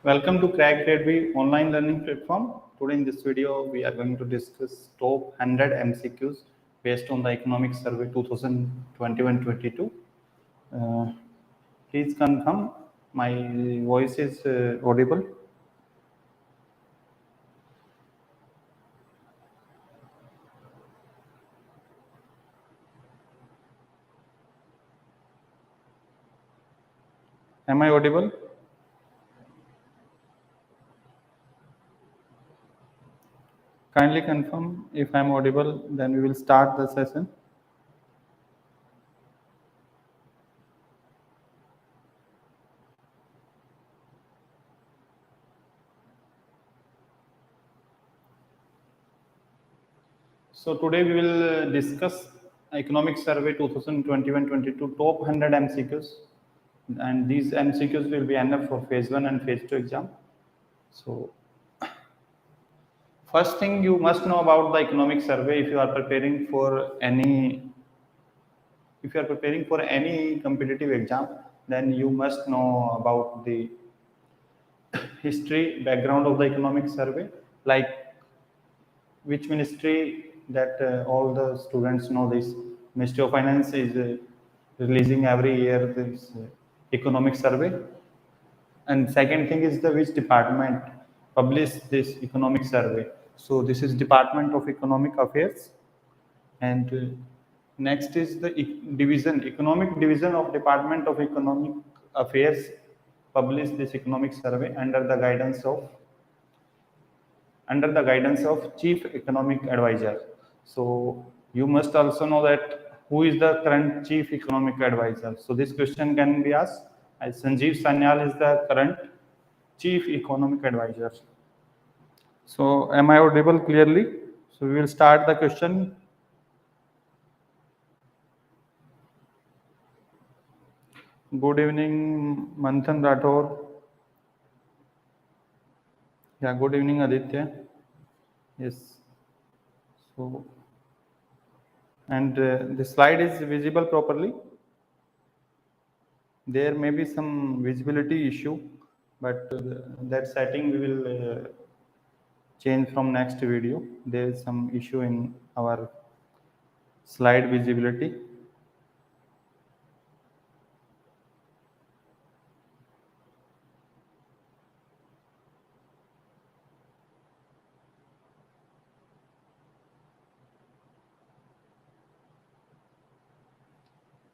Welcome to Crack Grade B online learning platform. Today in this video, we are going to discuss top 100 MCQs based on the Economic Survey 2021-22. Please confirm my voice is audible. Am I audible? Kindly confirm if I am audible, then we will start the session. So today we will discuss Economic Survey 2021-22 top 100 MCQs, and these MCQs will be enough for phase 1 and phase 2 exam. So first thing you must know about the Economic Survey if you are preparing for any competitive exam, then you must know about the history background of the Economic Survey, like which ministry that all the students know. This Ministry of Finance is releasing every year this Economic Survey. And second thing is the which department published this Economic Survey. So this is Department of Economic Affairs. And next is the Economic Division of Department of Economic Affairs published this Economic Survey under the guidance of Chief Economic Advisor. So you must also know that who is the current Chief Economic Advisor. So this question can be asked. As Sanjeev Sanyal is the current Chief Economic Advisor. So am I audible clearly? So we will start the question. Good evening, Manthan Rathore. Yeah, good evening, Aditya. Yes. So, and the slide is visible properly. There may be some visibility issue, but that setting we will change from next video. There is some issue in our slide visibility.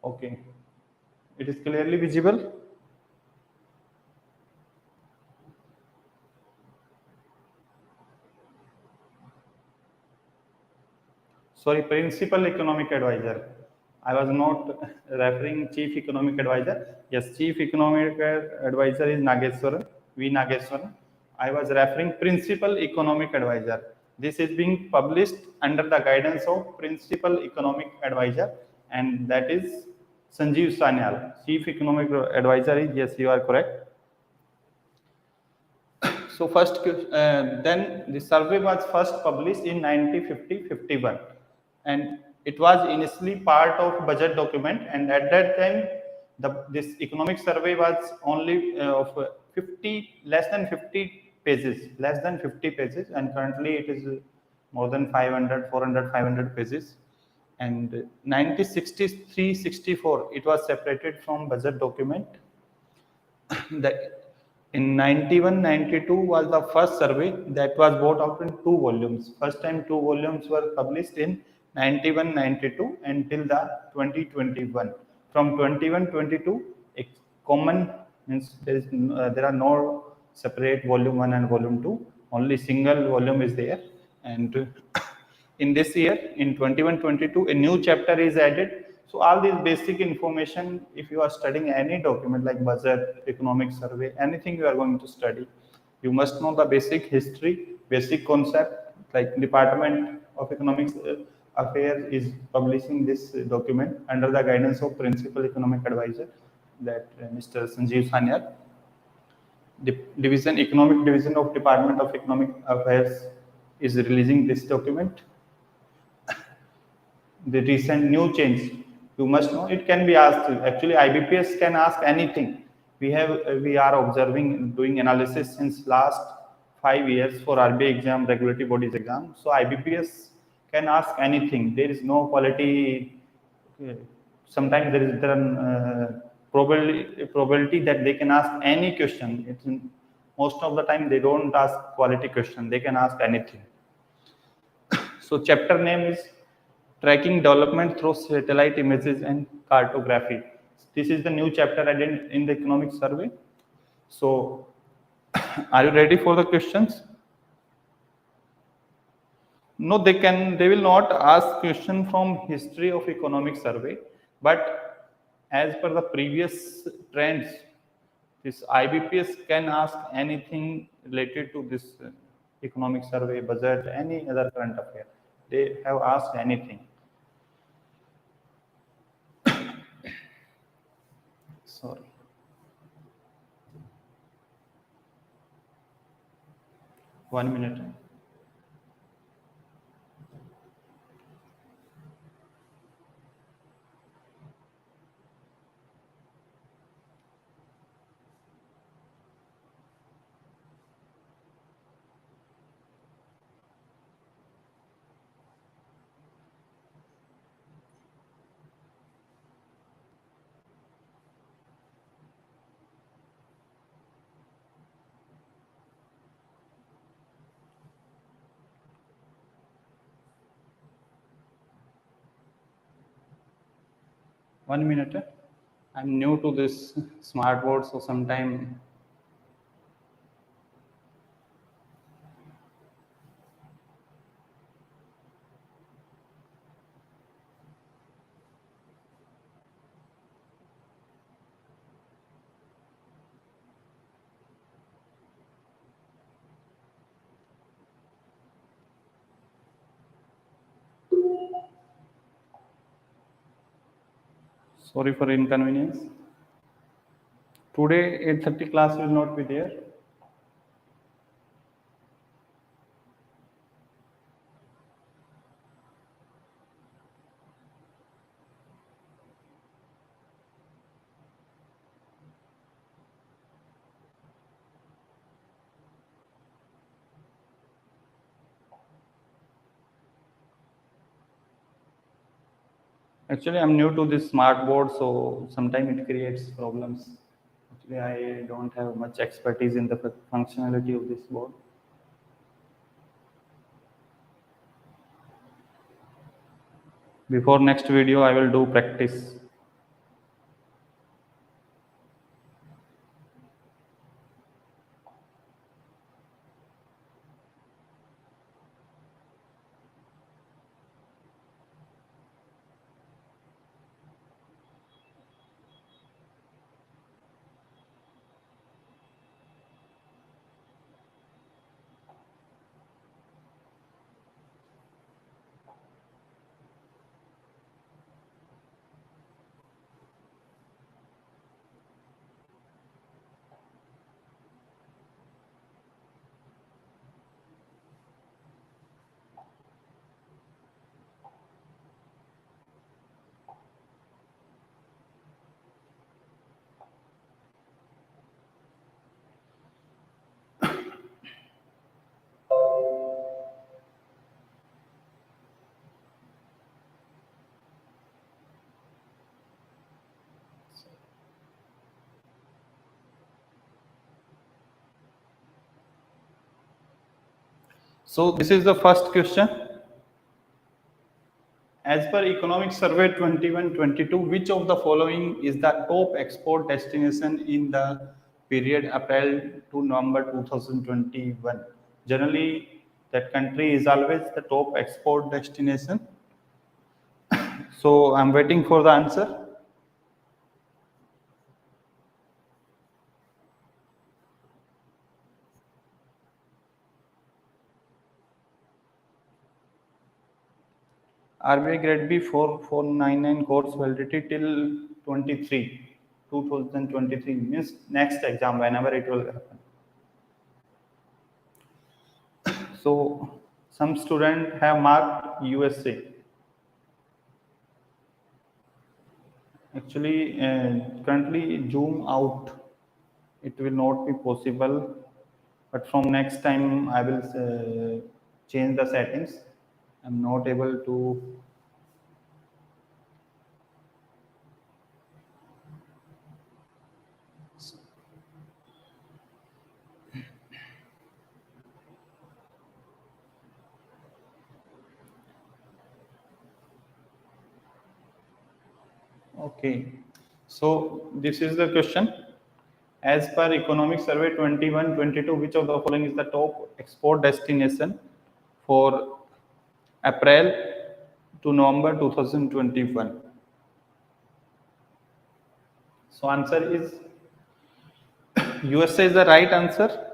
Okay, it is clearly visible. Sorry, Principal Economic Advisor. I was not referring Chief Economic Advisor. Yes, Chief Economic Advisor is Nageswaran, V. Nageswaran. I was referring Principal Economic Advisor. This is being published under the guidance of Principal Economic Advisor, and that is Sanjeev Sanyal. Chief Economic Advisor is, yes, you are correct. So first, then the survey was first published in 1950-51, and it was initially part of budget document. And at that time, this economic survey was only of less than 50 pages, and currently it is more than 500, 400, 500 pages. And 1963-64, it was separated from budget document. In 91-92 was the first survey that was brought out in 2 volumes. First time 2 volumes were published in 91-92 until the 2021. From 21-22, common means there are no separate volume 1 and volume 2. Only single volume is there. And in this year, in 21-22, a new chapter is added. So all these basic information, if you are studying any document like budget, economic survey, anything you are going to study, you must know the basic history, basic concept. Like Department of Economic Affairs is publishing this document under the guidance of Principal Economic Advisor, that Mr. Sanjeev Sanyal. The Economic Division of Department of Economic Affairs is releasing this document. The recent new change, you must know, it can be asked. Actually, IBPS can ask anything. we are observing, doing analysis since last 5 years for RBI exam, regulatory bodies exam. So IBPS can ask anything. There is no quality. Sometimes there are probability that they can ask any question. Most of the time they don't ask quality question. They can ask anything. So chapter name is Tracking Development Through Satellite Images and Cartography. This is the new chapter added in the economic survey. So are you ready for the questions? No, they will not ask question from history of economic survey, but as per the previous trends, this IBPS can ask anything related to this economic survey, budget, any other current affair. They have asked anything. Sorry. One minute. One minute. I'm new to this smart board, so sometime. Sorry for inconvenience. Today 8:30 class will not be there. Actually, I'm new to this smart board, so sometimes it creates problems. Actually, I don't have much expertise in the functionality of this board. Before next video, I will do practice. So this is the first question. As per Economic Survey 21-22, which of the following is the top export destination in the period April to November 2021? Generally, that country is always the top export destination. So I'm waiting for the answer. RBI Grade B 4499 course validity till 2023 means next exam, whenever it will happen. So some students have marked USA. Actually, currently zoom out. it will not be possible, but from next time I will change the settings. I'm not able to. Okay, so this is the question. As per Economic Survey 21-22, which of the following is the top export destination for April to November 2021? So answer is USA is the right answer.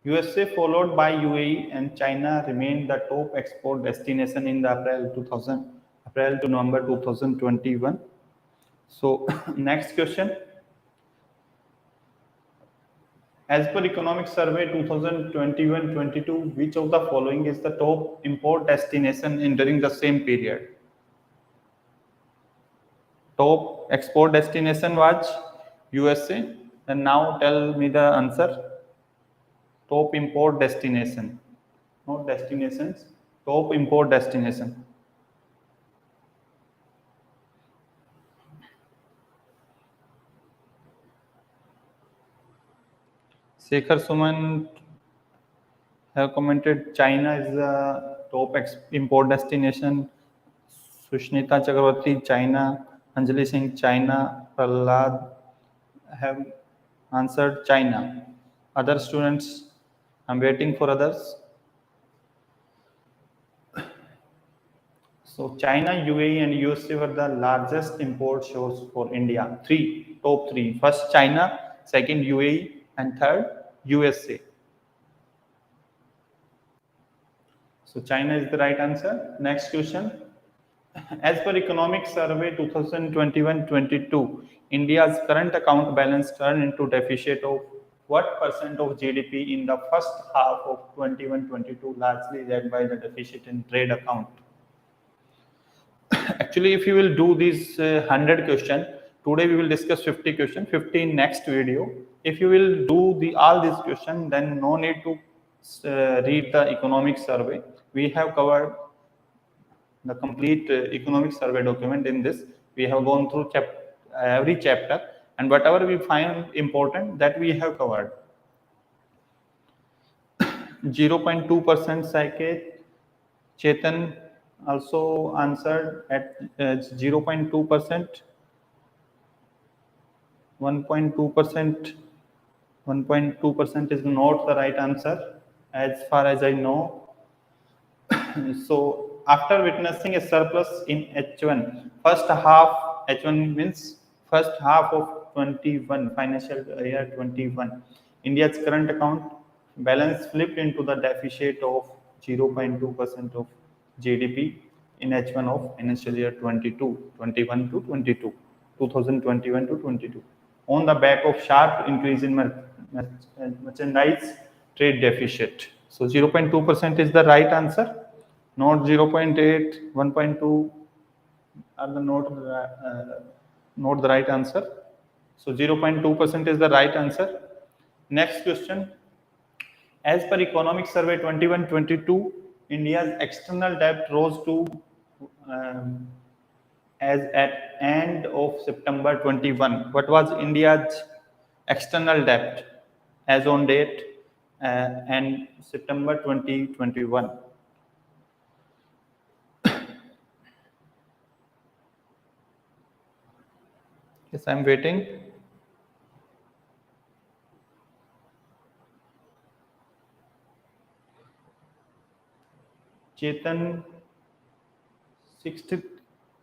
USA followed by UAE and China remained the top export destination in the April to November 2021. So next question. As per Economic Survey 2021-22, which of the following is the top import destination during the same period? Top export destination was USA. And now tell me the answer. Top import destination, not destinations, top import destination. Shekhar Suman have commented China is the top import destination. Sushnita Chakravarti, China. Anjali Singh, China. Prahlad have answered China. Other students, I'm waiting for others. So China, UAE and USA were the largest import source for India. Top three. First China, second UAE and third USA. So China is the right answer. Next question. As per Economic Survey 2021-22, India's current account balance turned into deficit of what percent of GDP in the first half of 21-22, largely led by the deficit in trade account? Actually, if you will do this 100 question, today we will discuss 50 question, 50 in next video. If you will do all these question, then no need to read the Economic Survey. We have covered the complete Economic Survey document in this. We have gone through every chapter, and whatever we find important, that we have covered. 0.2% Saket. Chetan also answered at 0.2%. 1.2%. 1.2% is not the right answer, as far as I know. So after witnessing a surplus in H1, H1 means first half of 21, financial year 21, India's current account balance flipped into the deficit of 0.2% of GDP in H1 of financial year 21 to 22, 2021 to 22, on the back of sharp increase in merchandise trade deficit. So 0.2% is the right answer. Not 0.8, 1.2 are not the right answer. So 0.2% is the right answer. Next question. As per Economic Survey 21-22, India's external debt rose to as at end of September 21. What was India's external debt as on date and September 2021? Yes, I'm waiting.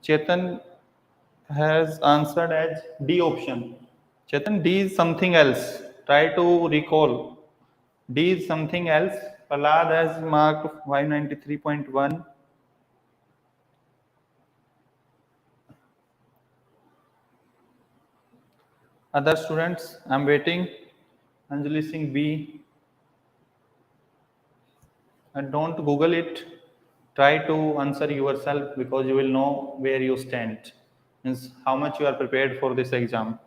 Chetan has answered as D option. Chetan, D is something else. Try to recall. D is something else. Prahlad has marked 593.1. Other students, I'm waiting. Anjali Singh B. And don't Google it. Try to answer yourself, because you will know where you stand. Means how much you are prepared for this exam.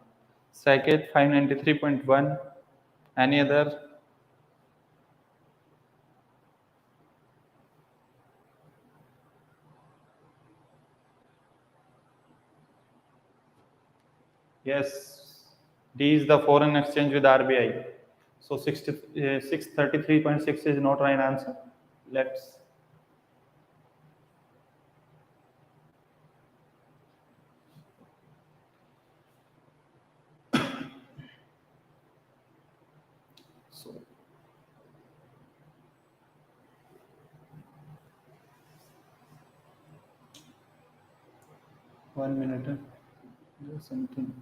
Sackett 593.1. Any other? Yes, D is the foreign exchange with RBI. So 633.6 is not right answer. Let's. So 1 minute. There's something.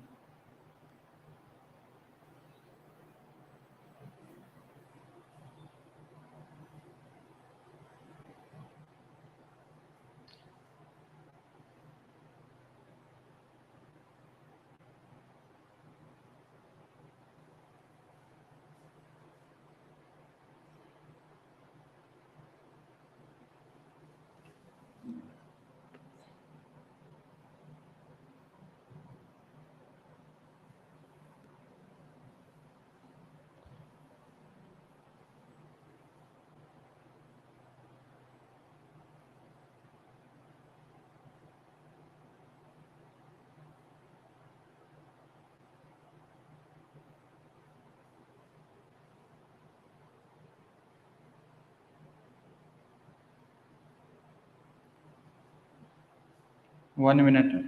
One minute.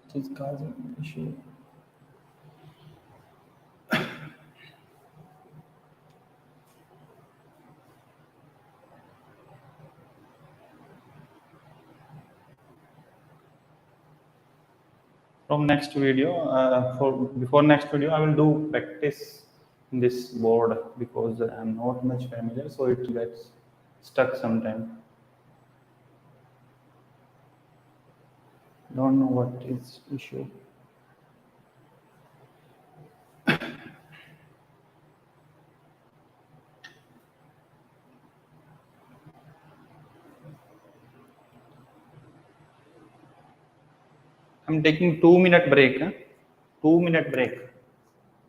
It is causing issue. From next video, before next video, I will do practice in this board because I'm not much familiar, so it gets stuck sometime. Don't know what is issue. I'm taking 2 minute break. 2 minute break.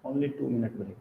Only 2 minute break.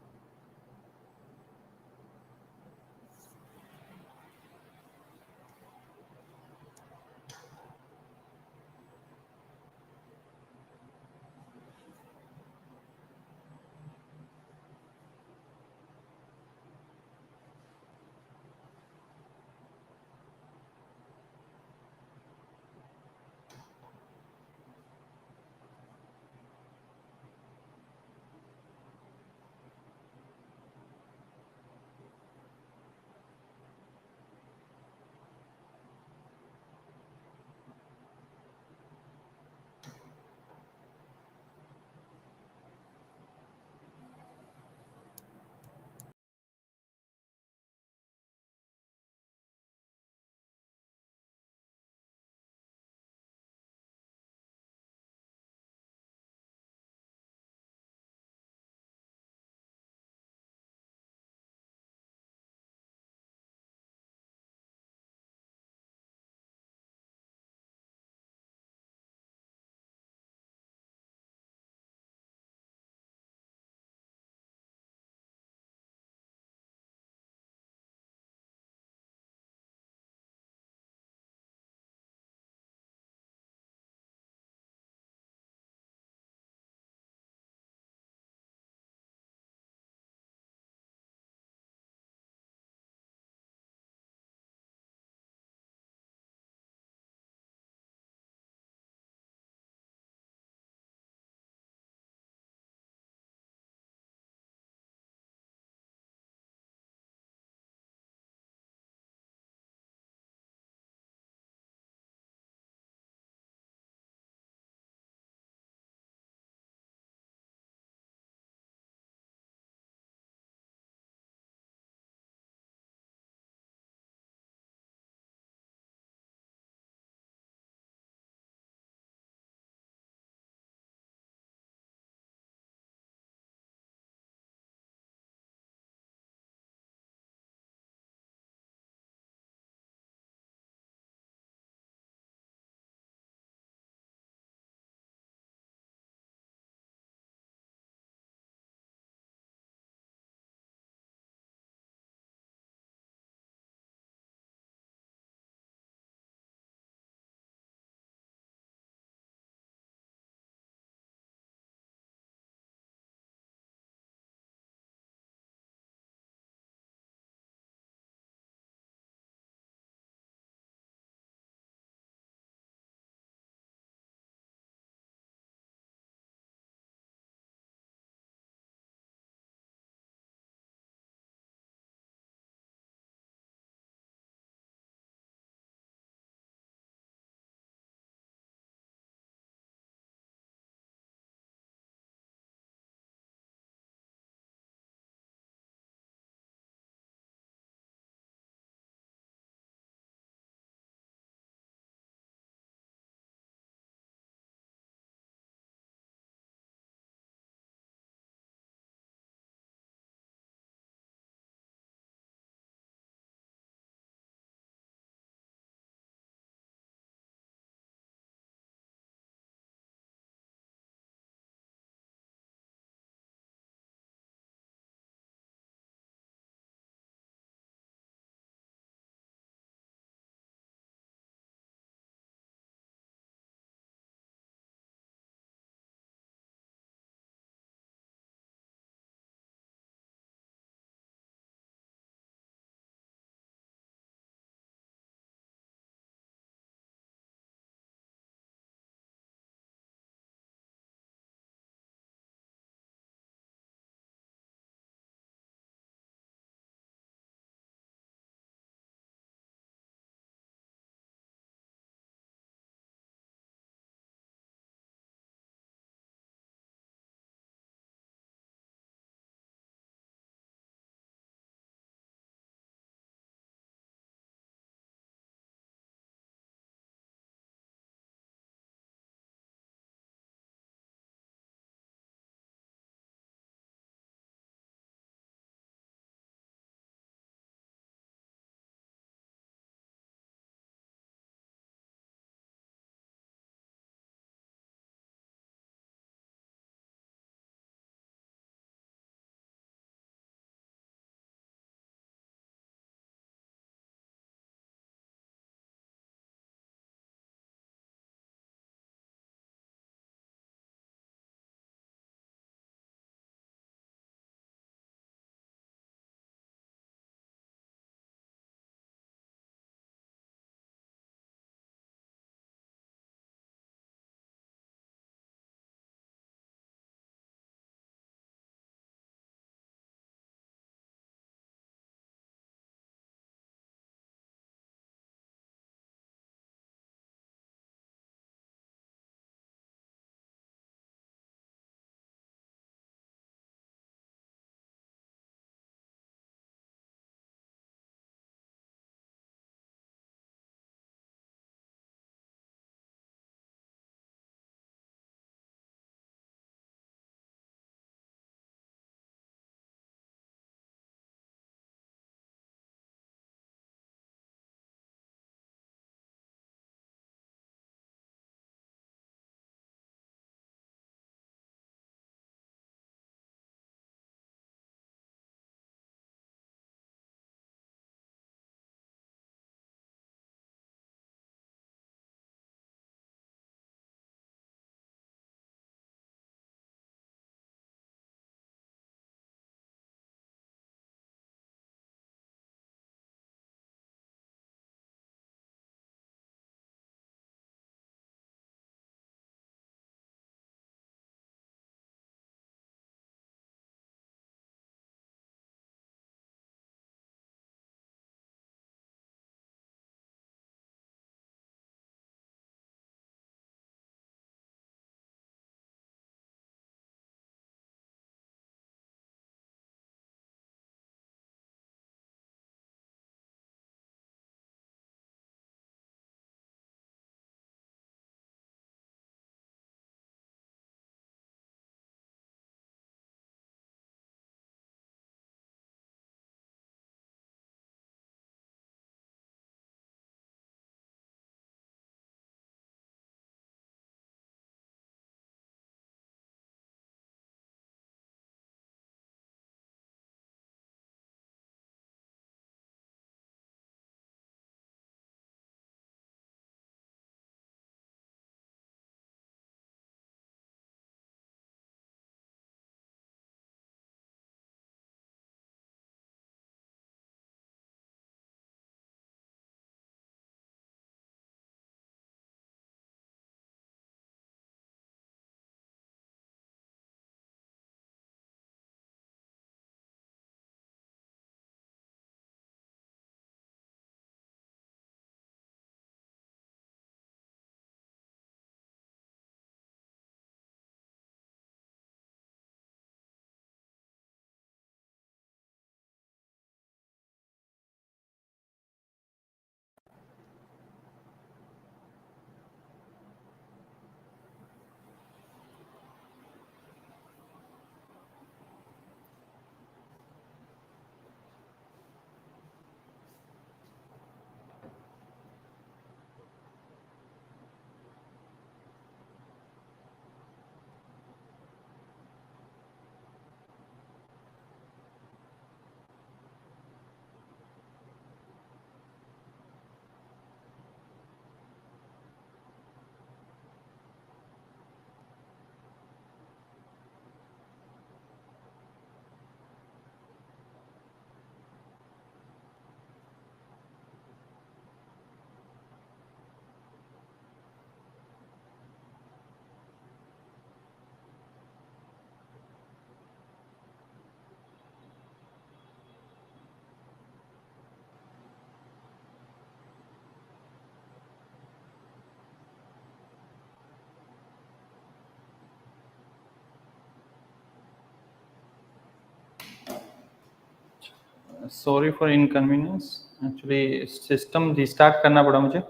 Sorry for inconvenience, actually system restart करना पड़ा मुझे.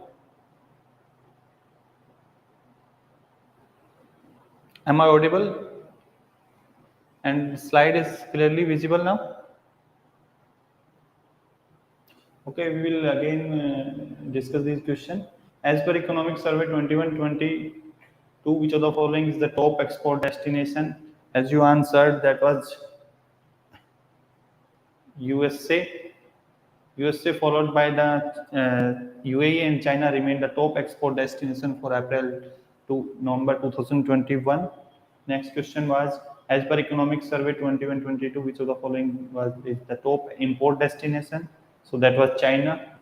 Am I audible? And slide is clearly visible now? Okay, we will again discuss this question. As per Economic Survey 21-22, which of the following is the top export destination? As you answered, that was USA. USA followed by the UAE and China remain the top export destination for April to November 2021. Next question was, as per Economic Survey 21-22, which of the following is the top import destination? So that was China.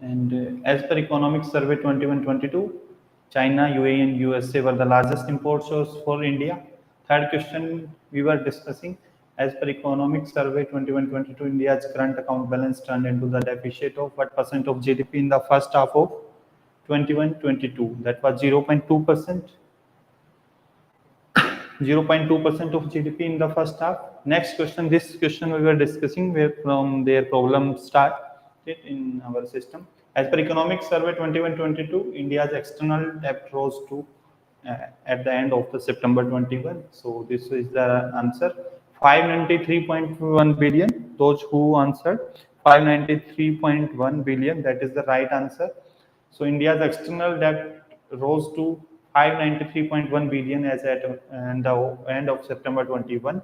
And as per Economic Survey 21-22, China, UAE and USA were the largest import source for India. Third question we were discussing, as per Economic Survey 21-22, India's current account balance turned into the deficit of what percent of GDP in the first half of 21-22? That was 0.2%. 0.2% of GDP in the first half. Next question, this question we were discussing where from their problem started in our system. As per Economic Survey 21-22, India's external debt rose to at the end of the September 21. So this is the answer, 593.1 billion. Those who answered 593.1 billion, that is the right answer. So India's external debt rose to 593.1 billion as at the end of September 21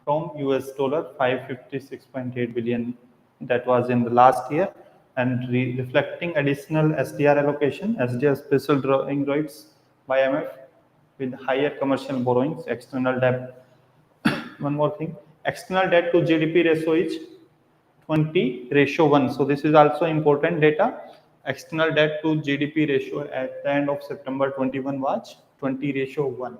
from US dollar 556.8 billion that was in the last year, and reflecting additional SDR allocation, SDR special drawing rights by IMF with higher commercial borrowings. External debt, one more thing, external debt to GDP ratio is 20:1. So this is also important data. External debt to GDP ratio at the end of September 21 was 20:1.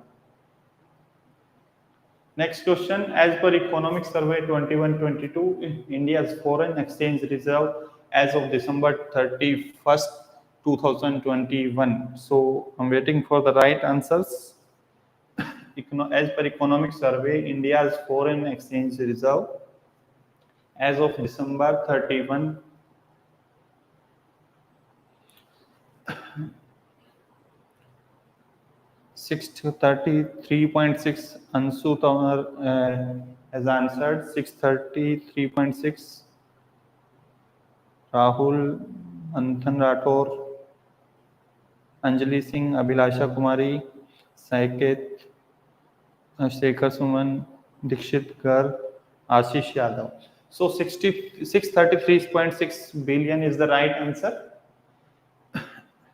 Next question, as per Economic Survey 21-22, India's foreign exchange reserve as of December 31st, 2021. So I'm waiting for the right answers. As per Economic Survey, India's foreign exchange reserve as of December 31, 633.6. Ansu Tawar has answered 633.6. Rahul, Anthan Rathore, Anjali Singh, Abhilasha Kumari, Saiket, Shekhar Suman, Dikshit Garg, Ashish Yadav. So 633.6 billion is the right answer.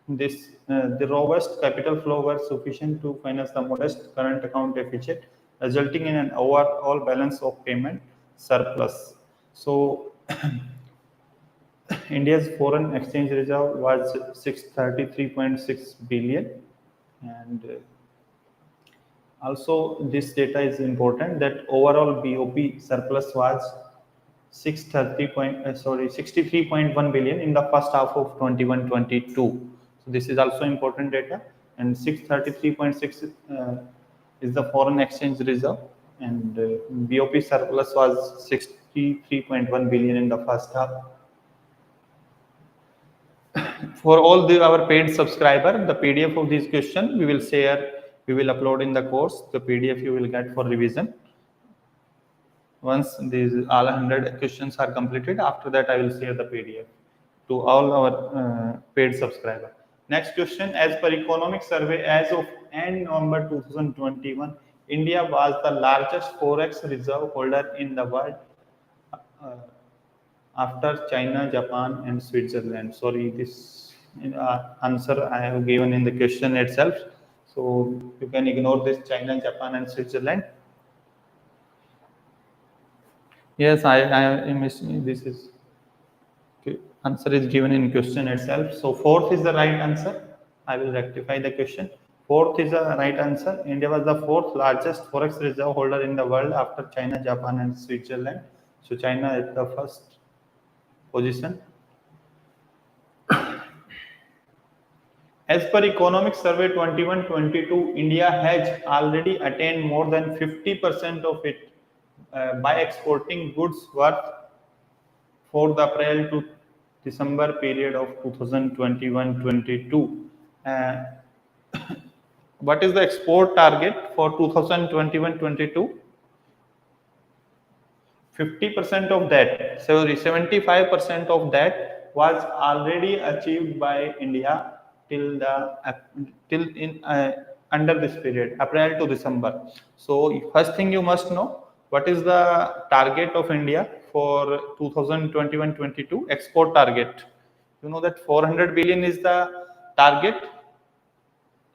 The robust capital flow were sufficient to finance the modest current account deficit, resulting in an overall balance of payment surplus. So India's foreign exchange reserve was 633.6 billion, and also this data is important that overall BOP surplus was 63.1 billion in the first half of 21-22. So this is also important data, and 633.6 is the foreign exchange reserve, and BOP surplus was 63.1 billion in the first half. For all our paid subscriber, the PDF of this question we will share, we will upload in the course. The PDF you will get for revision. Once these all 100 questions are completed, after that I will share the PDF to all our paid subscriber. Next question, as per Economic Survey, as of end November 2021, India was the largest Forex reserve holder in the world after China, Japan and Switzerland. Sorry, this answer I have given in the question itself. So you can ignore this China, Japan and Switzerland. Yes, I missed. This is answer is given in question itself. So fourth is the right answer. I will rectify the question. Fourth is the right answer. India was the fourth largest Forex reserve holder in the world after China, Japan and Switzerland. So China is the first position. As per Economic Survey 21-22, India has already attained more than 50% of its by exporting goods worth for the April to December period of 2021-22. What is the export target for 2021-22? 50% of that, sorry, 75% of that was already achieved by India till under this period, April to December. So first thing you must know, what is the target of India for 2021-22 export target? You know that 400 billion is the target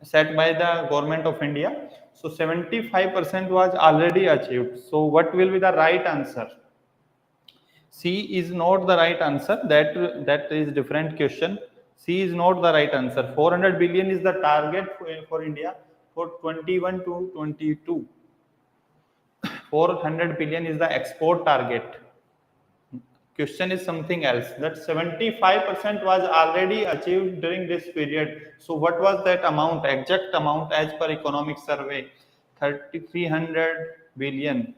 set by the government of India. So 75% was already achieved. So what will be the right answer? C is not the right answer. That is different question. C is not the right answer. 400 billion is the target for India for 21 to 22. 400 billion is the export target. Question is something else. That 75% was already achieved during this period. So what was that amount, exact amount as per economic survey? 300 billion.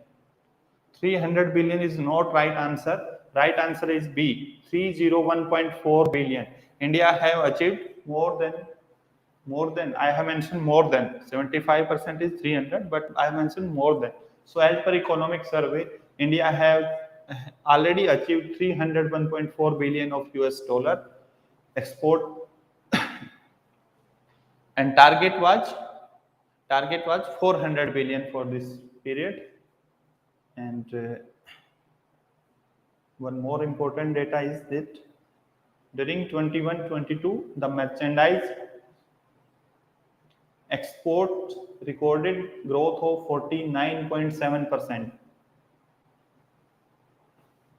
300 billion is not right answer. Right answer is B, 301.4 billion. India have achieved more than, I have mentioned more than, 75% is 300, but I have mentioned more than. So as per economic survey, India have already achieved 301.4 billion of US dollar export and target was 400 billion for this period. And one more important data is that during 21-22, the merchandise export recorded growth of 49.7%.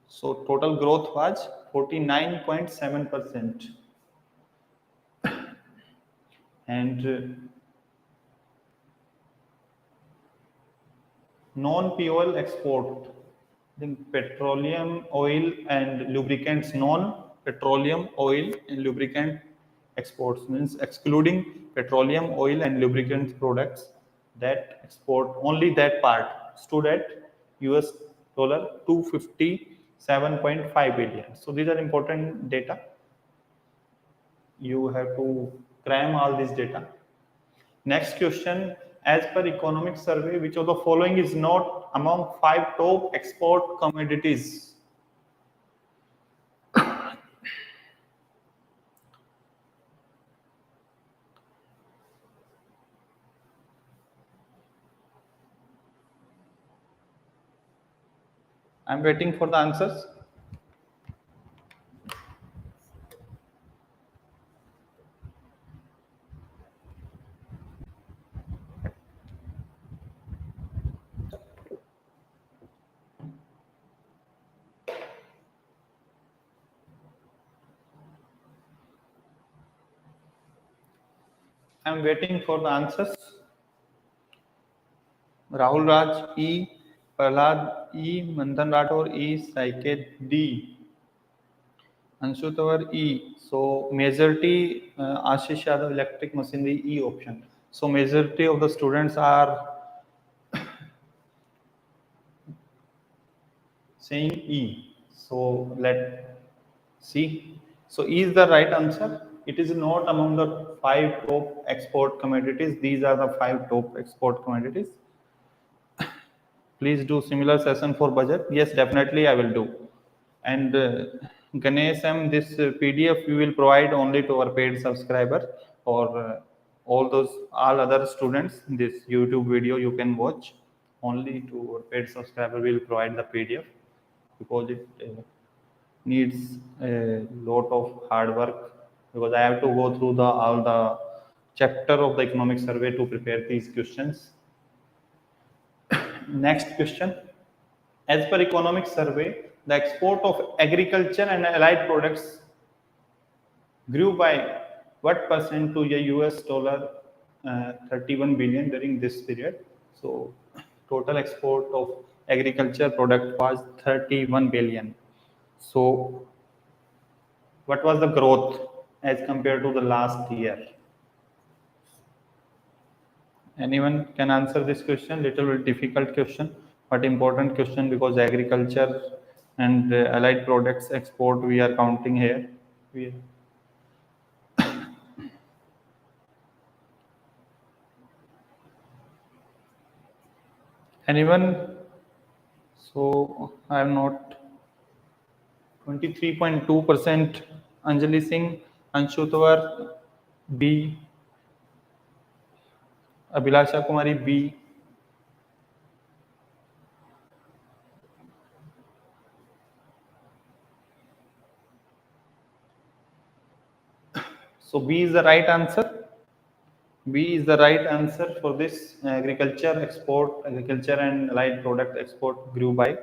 So total growth was 49.7%. And non-fuel export, I think petroleum, oil and lubricants, non-petroleum oil and lubricant exports means excluding petroleum, oil and lubricant products, that export, only that part stood at US dollar 257.5 billion. So these are important data. You have to cram all this data. Next question, as per economic survey, which of the following is not among 5 top export commodities? I'm waiting for the answers. I'm waiting for the answers. Rahul Raj, E. Prahlad, E. Manthan Rathore, E. Saiket, D. Anshu Tawar, E. So majority Ashish Yadav, electric machinery, E option. So majority of the students are saying E. So let see. So E is the right answer. It is not among the 5 top export commodities. These are the 5 top export commodities. Please do similar session for budget. Yes, definitely I will do. And Ganesh, this PDF we will provide only to our paid subscriber, or all other students. This YouTube video you can watch only to our paid subscriber. We will provide the PDF because it needs a lot of hard work, because I have to go through all the chapter of the economic survey to prepare these questions. Next question. As per economic survey, the export of agriculture and allied products grew by what percent to a US dollar 31 billion during this period? So total export of agriculture product was 31 billion. So what was the growth as compared to the last year? Anyone can answer this question? Little bit difficult question. but important question because agriculture and allied products export we are counting here. Anyone? So I am not. 23.2% Anjali Singh, Anshu Tawar B, Abhilasha Kumari B. So B is the right answer. B is the right answer for this. Agriculture and allied product export grew by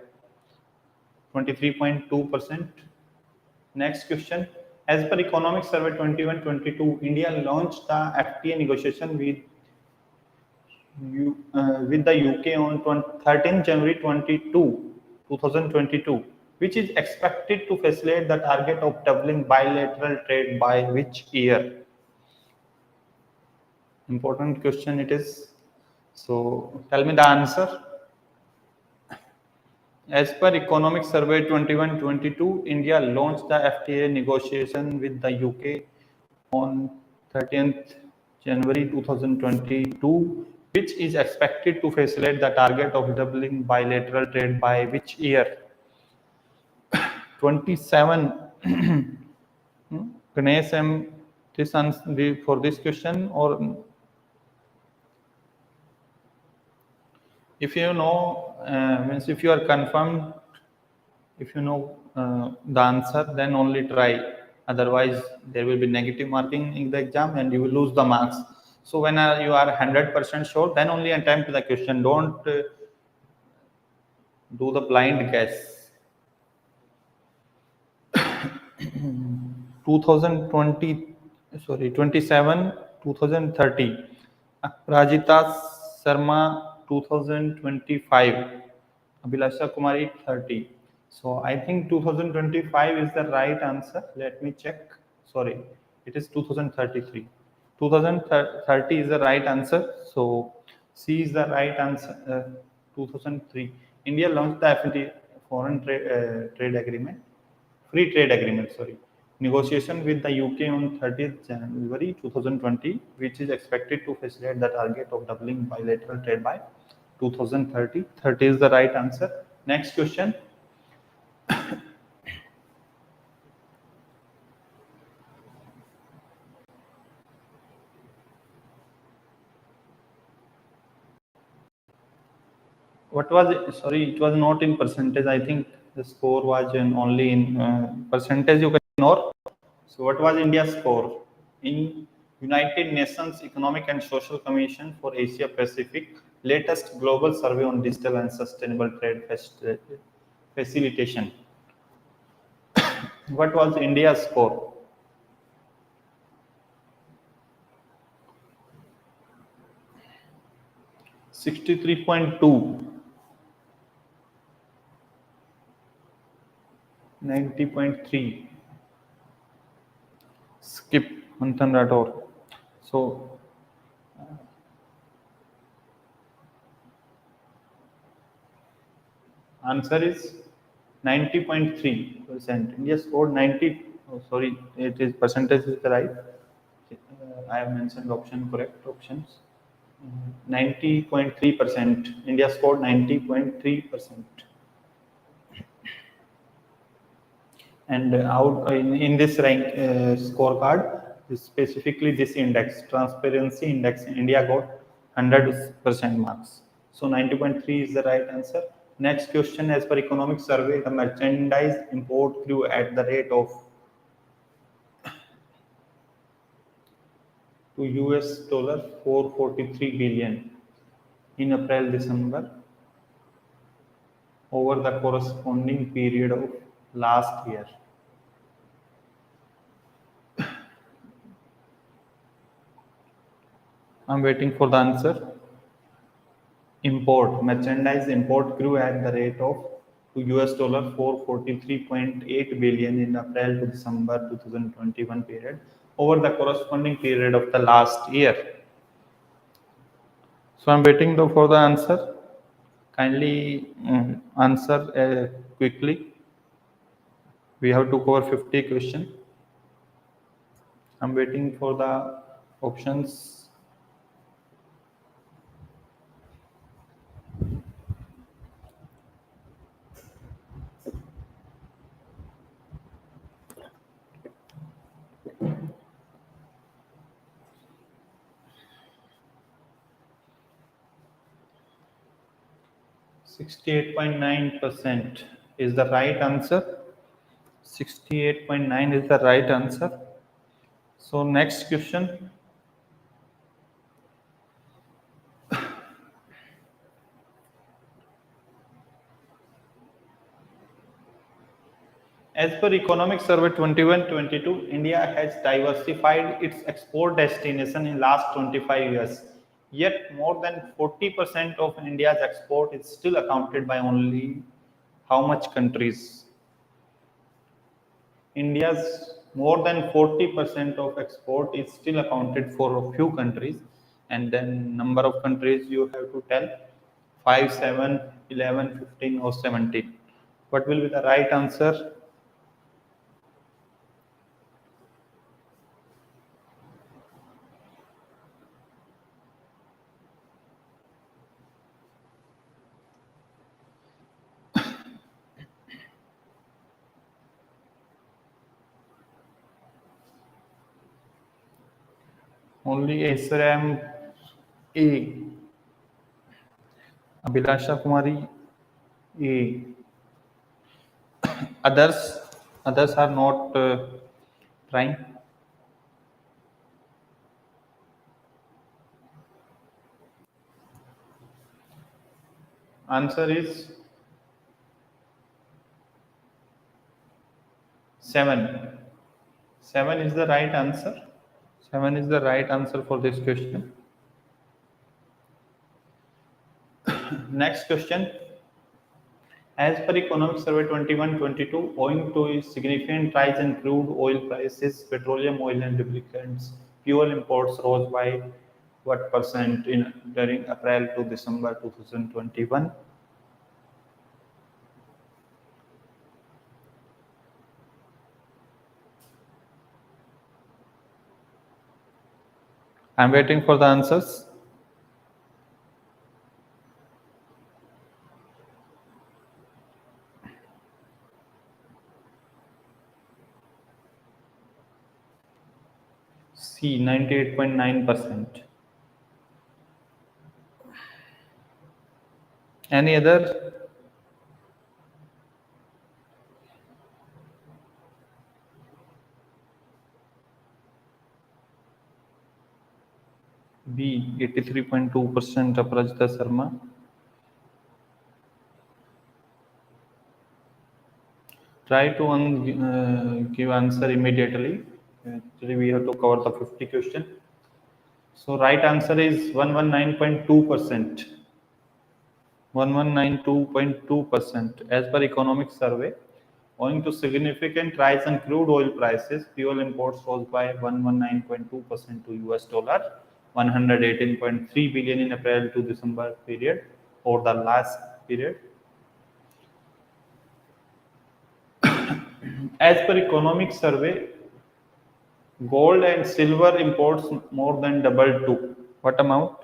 23.2%. Next question. As per Economic Survey 21-22, India launched the FTA negotiation with the UK on 13 January 2022, which is expected to facilitate the target of doubling bilateral trade by which year? Important question it is. So tell me the answer. As per Economic Survey 21-22, India launched the FTA negotiation with the UK on 13th January 2022, which is expected to facilitate the target of doubling bilateral trade by which year? 27. Ganesh M, this answer for this question, or if you know, means if you are confirmed, if you know the answer, then only try. Otherwise, there will be negative marking in the exam and you will lose the marks. So when you are 100% sure, then only attempt the question. Don't do the blind guess. 27, 2030. Rajita Sharma 2025. Abhilasha Kumari 30. So I think 2025 is the right answer. Let me check. Sorry, it is 2033. 2030 is the right answer. So C is the right answer. 2003. India launched the FTA, foreign trade agreement, free trade agreement. Sorry, negotiation with the UK on 30th January 2020, which is expected to facilitate the target of doubling bilateral trade by 2030. 30 is the right answer. Next question. What was it? Sorry, it was not in percentage. I think the score was only in percentage. You can ignore. So what was India's score in United Nations Economic and Social Commission for Asia Pacific latest global survey on digital and sustainable trade facilitation? What was India's score? (63.2). 90.3. Skip Manthan Rathore. So answer is 90.3%. India scored 90. Oh, sorry, it is percentage is the right. I have mentioned correct options. 90.3%. India scored 90.3%. And out in this rank scorecard, specifically this index, transparency index, India got 100% marks. So 90.3 is the right answer. Next question, as per Economic Survey, the merchandise import grew at the rate of to US $443 billion in April-December over the corresponding period of last year. I'm waiting for the answer. Merchandise import grew at the rate of to US $443.8 billion in April to December 2021 period over the corresponding period of the last year. So I'm waiting for the answer. Kindly answer quickly. We have to cover 50 question. I'm waiting for the options. %68.9% is the right answer. 68.9 is the right answer. So next question. As per Economic Survey 21-22, India has diversified its export destination in last 25 years. Yet more than 40% of India's export is still accounted by only how much countries? India's more than 40% of export is still accounted for a few countries, and then number of countries you have to tell 5, 7, 11, 15 or 17. What will be the right answer? Only SRM A. Abhilasha Kumari A. Others are not trying. Answer is 7. 7 is the right answer. 7 is the right answer for this question. Next question. As per Economic Survey 21-22, owing to a significant rise in crude oil prices, petroleum oil and lubricants fuel imports rose by what percent during April to December 2021? I'm waiting for the answers. C, 98.9%. Any other? B, 83.2%, Aparajita Sharma. Try to give answer immediately. Actually, we have to cover the 50 question. So right answer is 119.2%. 1192.2%. As per Economic Survey, owing to significant rise in crude oil prices, fuel imports rose by 119.2% to US dollar, 118.3 billion in April to December period, or the last period. As per Economic Survey, gold and silver imports more than doubled to what amount?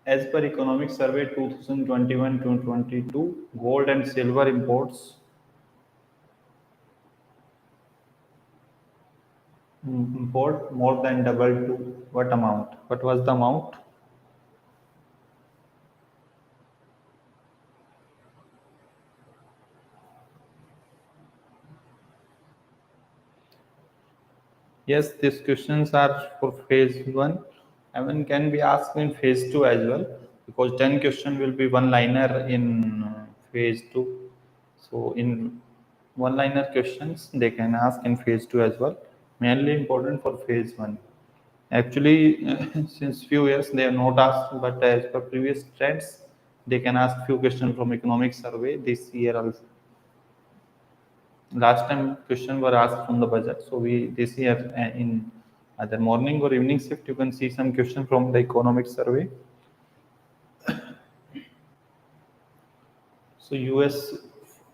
As per Economic Survey 2021-22, gold and silver imports import more than doubled to what amount? What was the amount? Yes, these questions are for phase 1. Even can be asked in phase 2 as well, because 10 question will be one-liner in phase 2. So in one-liner questions, they can ask in phase 2 as well. Mainly important for phase 1. Actually, since few years they have not asked, but as per previous trends, they can ask few questions from Economic Survey this year also. Last time question were asked from the budget, so we this year in either morning or evening shift you can see some question from the Economic Survey. So US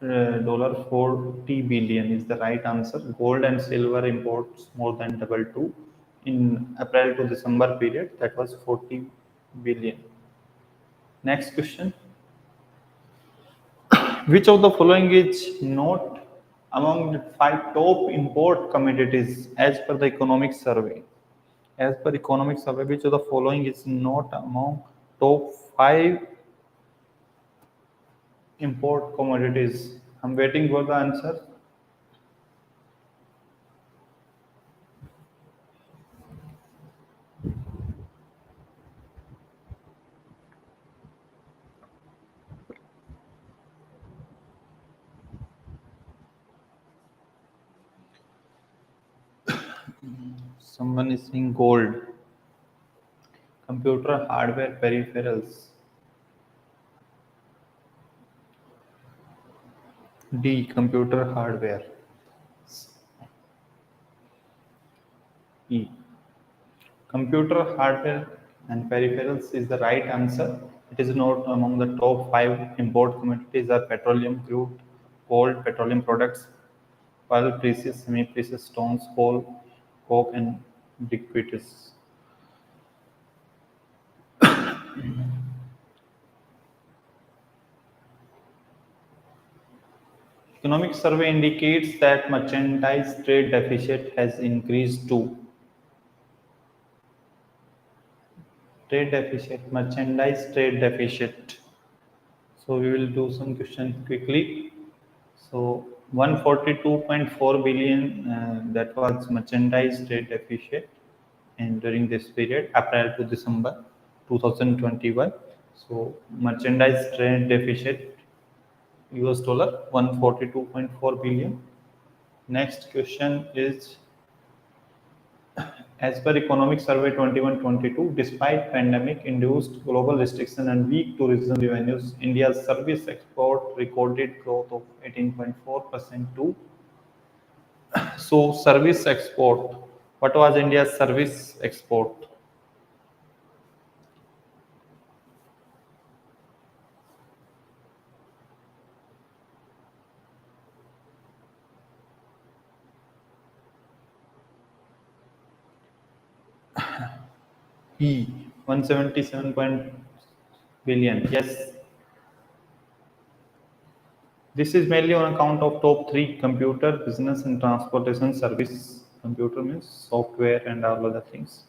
dollar 40 billion is the right answer. Gold and silver imports more than double two in April to December period. That was 40 billion. Next question. Which of the following is not among the 5 top import commodities as per the economic survey? As per economic survey, which of the following is not among top 5 import commodities? I'm waiting for the answer. Someone is saying gold, computer hardware peripherals. D, computer hardware. E, computer hardware and peripherals is the right answer. It is not among the top 5 import commodities are petroleum, crude, gold, petroleum products, pearl, precious, semi-precious stones, coal, coke, and liquids. Economic survey indicates that merchandise trade deficit has increased to trade deficit, merchandise trade deficit. So we will do some questions quickly. So 142.4 billion that was merchandise trade deficit and during this period, April to December 2021. So merchandise trade deficit US dollar 142.4 billion. Next question is, as per Economic Survey 21-22, despite pandemic-induced global restriction and weak tourism revenues, India's service export recorded growth of 18.4% to. So, service export. What was India's service export? E, 177 billion. Yes. This is mainly on account of top 3 computer, business and transportation service. Computer means software and all other things.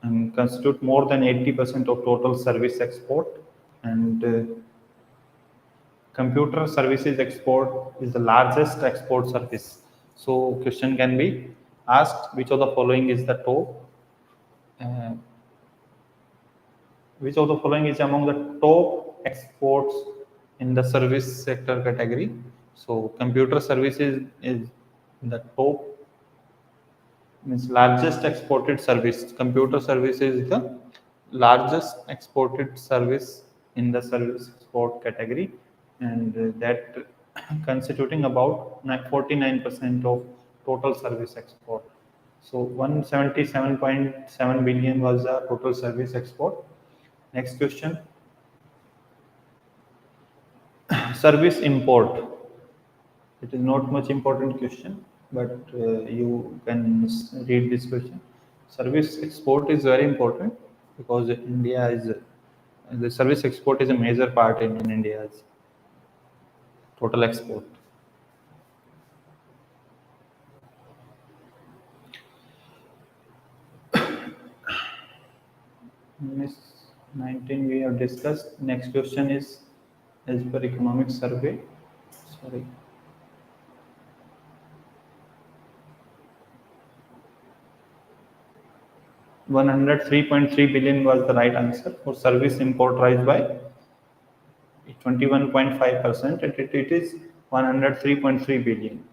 And constitute more than 80% of total service export, and computer services export is the largest export service. So question can be asked, which of the following is the top uh, which of the following is among the top exports in the service sector category? So computer services is the top, means largest exported service. Computer service is the largest exported service in the service export category, and that constituting about 49% of total service export. So 177.7 billion was the total service export. Next question. Service import. It is not much important question, but you can read this question. Service export is very important because India is the service export is a major part in India's total export. Miss 19 we have discussed. Next question is, as per economic survey. Sorry. 103.3 billion was the right answer. For service import rise by 21.5%, and it is 103.3 billion.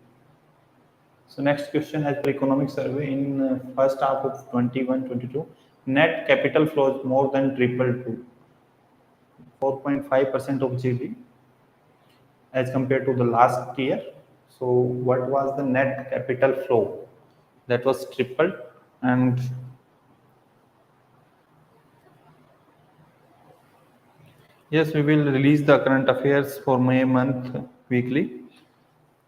So next question, as per economic survey in first half of 21-22, net capital flows more than tripled to 4.5% of GDP as compared to the last year. So what was the net capital flow? That was tripled, and Yes, we will release the current affairs for May month weekly.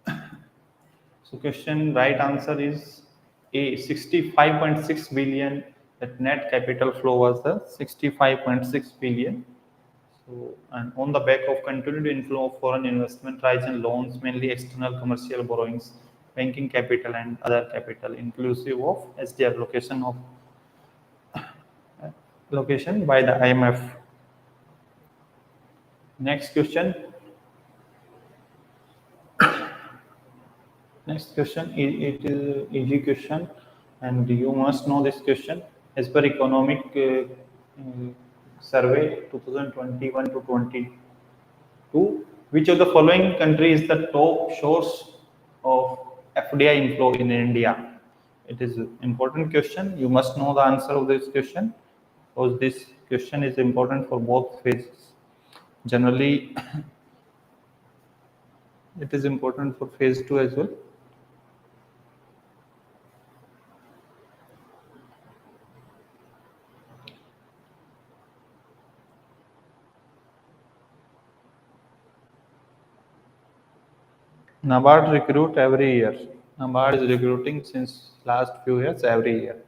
So question right answer is A, 65.6 billion. That net capital flow was the 65.6 billion. So, and on the back of continued inflow of foreign investment, rise in loans, mainly external commercial borrowings, banking capital and other capital, inclusive of SDR location by the IMF. Next question. Next question, it is easy question, and you must know this question. As per economic survey 2021 to 22, which of the following country is the top source of FDI inflow in India? It is an important question. You must know the answer of this question because this question is important for both phases. Generally, it is important for phase 2 as well. NABARD recruit every year. NABARD is recruiting since last few years every year.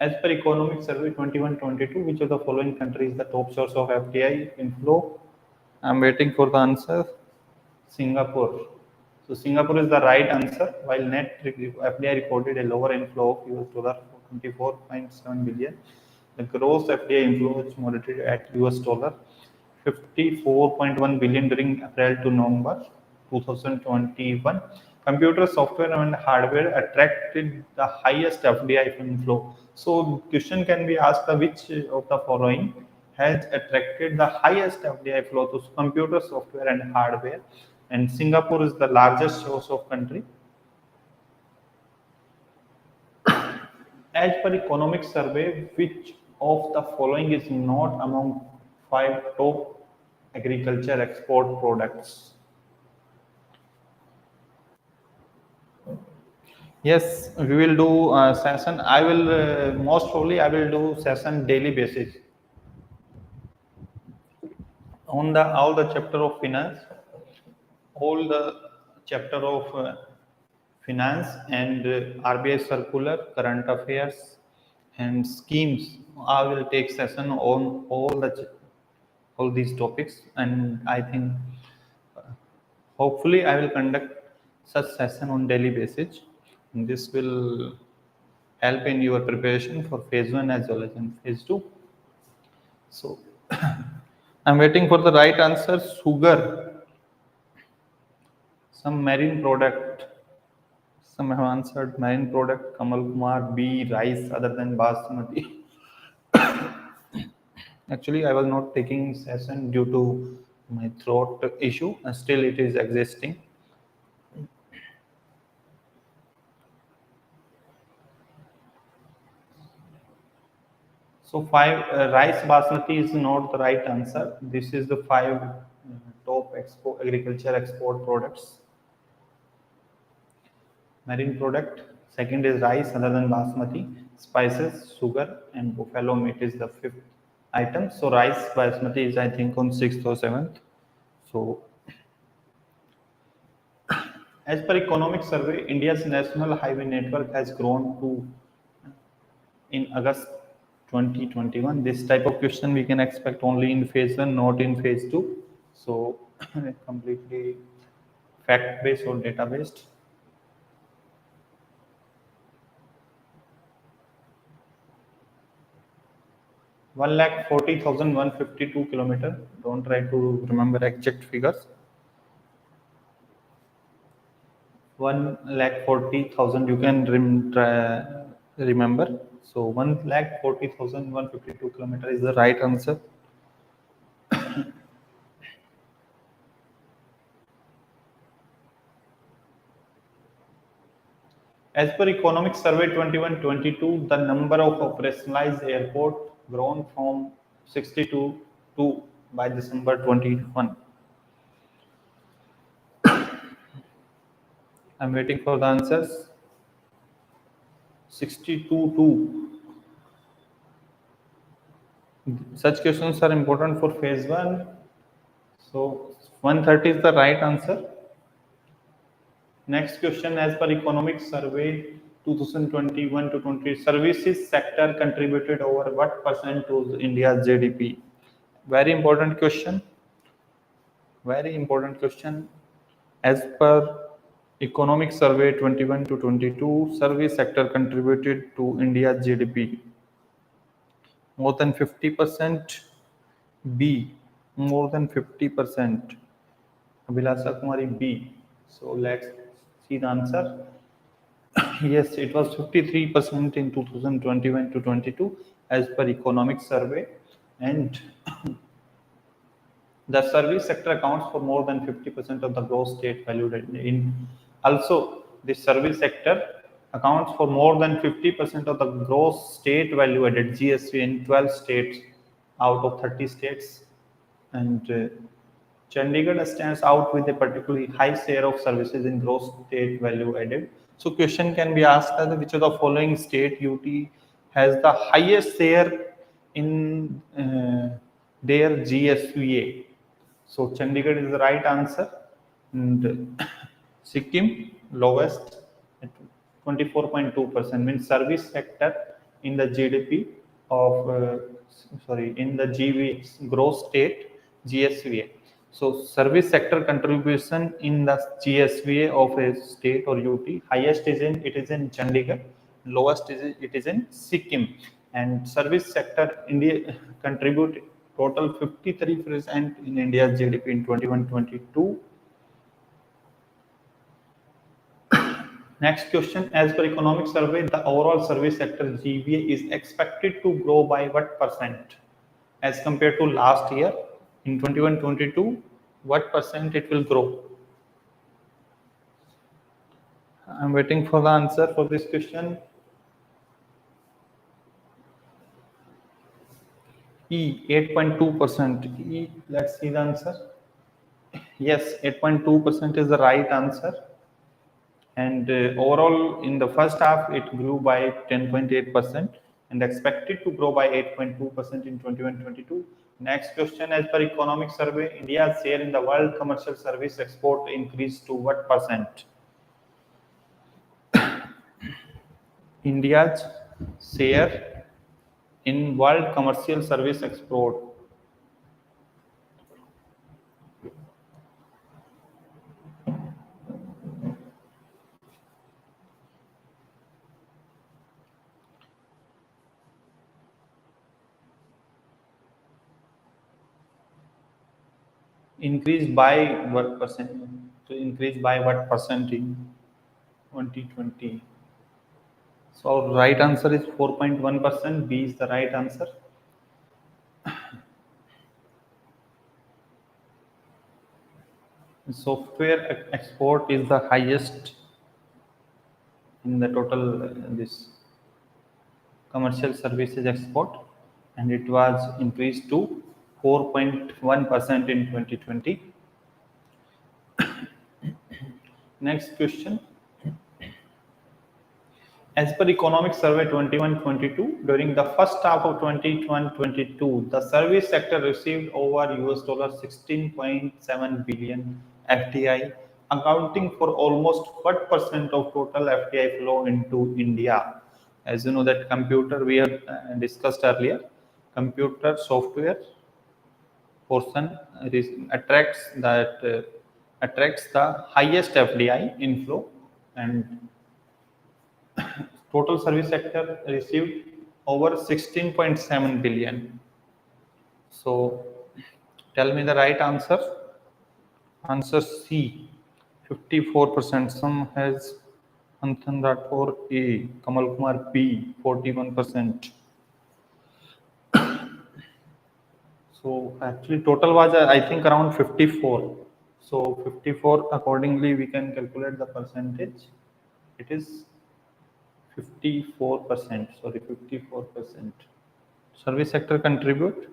As per Economic Survey 21-22, which of the following country is the top source of FDI inflow? I'm waiting for the answer. Singapore. So Singapore is the right answer. While net FDI recorded a lower inflow of US dollar 24.7 billion, the gross FDI inflow is monitored at US dollar 54.1 billion during April to November 2021. Computer software and hardware attracted the highest FDI inflow. So question can be asked, which of the following has attracted the highest FDI flow to computer software and hardware, and Singapore is the largest source of country. As per economic survey, which of the following is not among 5 top agriculture export products? Yes, we will do session. I will most probably I will do session daily basis on the all the chapter of finance, all the chapter of finance and RBI circular, current affairs, and schemes. I will take session on all these topics, and I think hopefully I will conduct such session on daily basis. And this will help in your preparation for phase 1 as well as in phase 2. So I'm waiting for the right answer. Sugar, some marine product. Some have answered marine product. Kamal Kumar, B, rice other than basmati. Actually, I was not taking session due to my throat issue, and still it is existing. So 5 rice basmati is not the right answer. This is the 5 top agriculture export products. Marine product, second is rice other than basmati, spices, sugar, and buffalo meat is the 5th item. So rice basmati is I think on 6th or 7th. So as per economic survey, India's national highway network has grown to in August 2021. This type of question we can expect only in phase 1, not in phase 2. So completely fact based or data based. 1,40,152 kilometer. Don't try to remember exact figures. 1,40,000 you can remember. So 1,40,152 kilometer is the right answer. As per Economic Survey 21-22, the number of operationalized airport grown from 62 to by December 21. I'm waiting for the answers. 62 to Such questions are important for phase 1. So 130 is the right answer. Next question, as per economic survey 2021 to 20, services sector contributed over what percent to India's GDP? Very important question. Very important question. As per economic survey 21 to 22, service sector contributed to India's GDP. More than 50%. B, more than 50%. Abhilasa Kumari, B. So let's see the answer. Yes, it was 53% in 2021 to 22 as per economic survey, and the service sector accounts for more than 50% of the gross state value in. Also, the service sector accounts for more than 50% of the gross state value added GSV in 12 states out of 30 states, and Chandigarh stands out with a particularly high share of services in gross state value added. So question can be asked as which of the following state UT has the highest share in their GSVA. So Chandigarh is the right answer, and Sikkim lowest at 24.2%. Means service sector in the GDP of in the GV gross state GSVA. So service sector contribution in the GSVA of a state or UT, highest is in Chandigarh, lowest it is in Sikkim, and service sector India contribute total 53% in India's GDP in 21-22. Next question, as per economic survey, the overall service sector GVA is expected to grow by what percent as compared to last year in 21-22? What percent it will grow? I'm waiting for the answer for this question. E, 8.2%. E, let's see the answer. Yes, 8.2% is the right answer. And overall, in the first half, it grew by 10.8% and expected to grow by 8.2% in 21-22. Next question, as per economic survey, India's share in the world commercial service export increased to what percent? India's share in world commercial service export increased by what percent? To increase by what percent in 2020? So right answer is 4.1%. B is the right answer. Software export is the highest in the total this commercial services export, and it was increased to 4.1% in 2020. Next question. As per economic survey 21-22, during the first half of 21-22, the service sector received over $16.7 billion FDI, accounting for almost what percent of total FDI flow into India? As you know that computer we have discussed earlier, computer software portion attracts the highest FDI inflow, and total service sector received over 16.7 billion. So tell me the right answer. Answer C, 54%. Some has Anthan Rathore A, Kamal Kumar B, 41%. So actually total was I think around 54. So 54 accordingly we can calculate the percentage. It is 54%. Sorry, 54%. Service sector contribute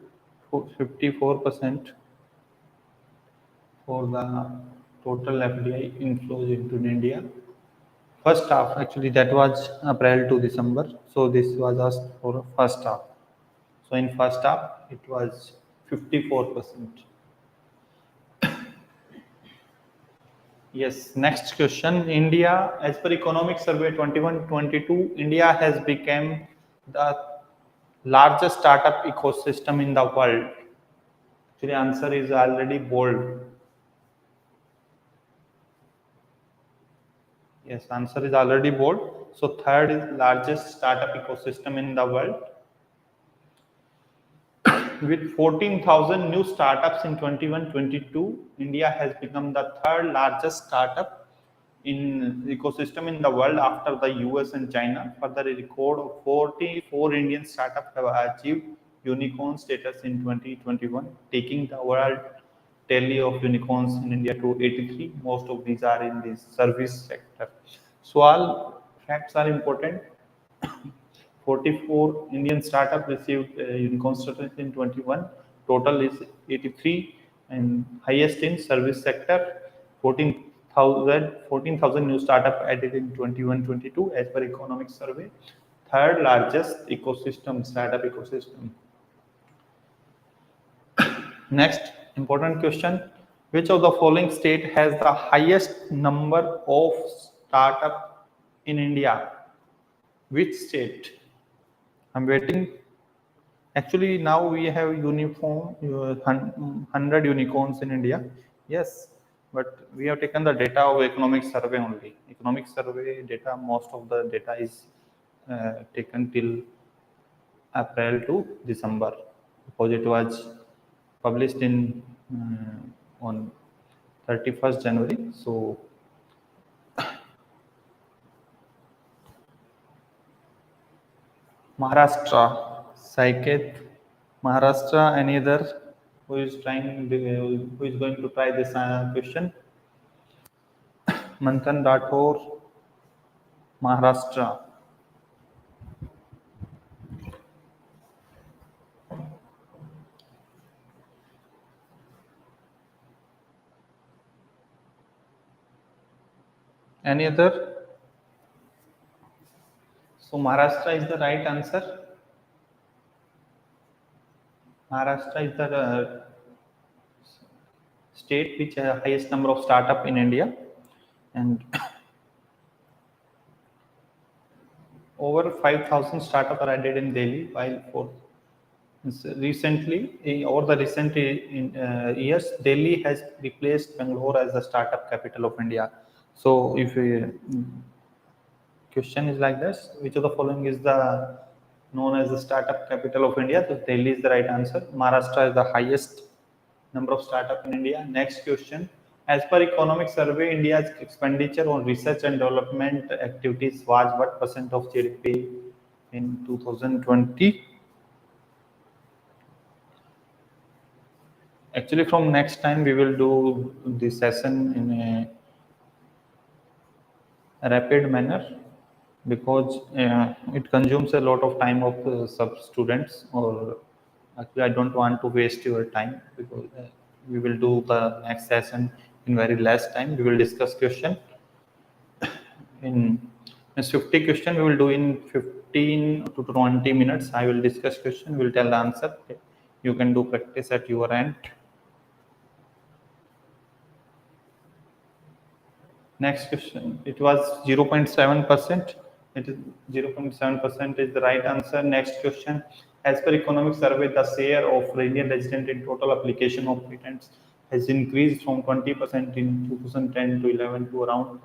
54% for the total FDI inflows into India. First half, actually that was April to December. So this was asked for first half. So in first half, it was 54%. Yes, next question. India, as per Economic Survey 21-22, India has become the largest startup ecosystem in the world. Actually, answer is already bold. Yes, answer is already bold. So third is largest startup ecosystem in the world. With 14,000 new startups in 21-22, India has become the third largest startup in ecosystem in the world after the US and China. Further, a record of 44 Indian startups have achieved unicorn status in 2021, taking the world tally of unicorns in India to 83. Most of these are in the service sector. So all facts are important. 44 Indian startups received unicorn status in 21. Total is 83, and highest in service sector. 14,000 new startup added in 21-22 as per economic survey. Third largest ecosystem, startup ecosystem. Next important question: which of the following state has the highest number of startup in India? Which state? I'm waiting. Actually, now we have uniform 100 unicorns in India. Yes, but we have taken the data of economic survey only. Economic survey data, most of the data is taken till April to December, because it was published in on 31st January. So Maharashtra, Saiket, Maharashtra. Any other who is trying? Who is going to try this question? Manthan Rathore, Maharashtra. Any other? So Maharashtra is the right answer. Maharashtra is the state which has highest number of startup in India, and over 5,000 startups are added in Delhi, while for recently, over the recent years, Delhi has replaced Bangalore as the startup capital of India. So if question is like this: which of the following is the known as the startup capital of India? So Delhi is the right answer. Maharashtra is the highest number of startup in India. Next question: as per economic survey, India's expenditure on research and development activities was what percent of GDP in 2020? Actually, from next time we will do this session in a rapid manner, because it consumes a lot of time of sub students, or actually I don't want to waste your time, because we will do the next session in very less time. We will discuss question in 50 question we will do in 15 to 20 minutes. I will discuss question, will tell the answer. You can do practice at your end. Next question, it was 0.7%. It is 0.7% is the right answer. Next question, as per economic survey, the share of Indian resident in total application of patents has increased from 20% in 2010 to 11 to around,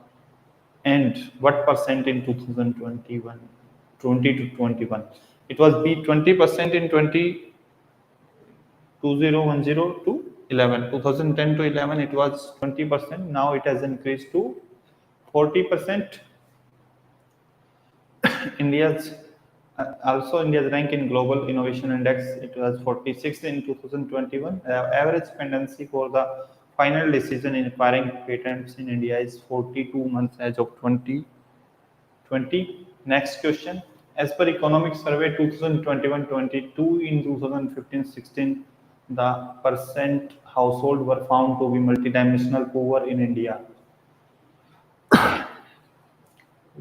and what percent in 2021, 20 to 21? It was B 20% in 2010 to 11. 2010 to 11 it was 20%. Now it has increased to 40%. India's also India's rank in Global Innovation Index, it was 46 in 2021. Average pendency for the final decision in acquiring patents in India is 42 months as of 2020. Next question, as per economic survey 2021-22, in 2015-16, the percent household were found to be multidimensional poor in India.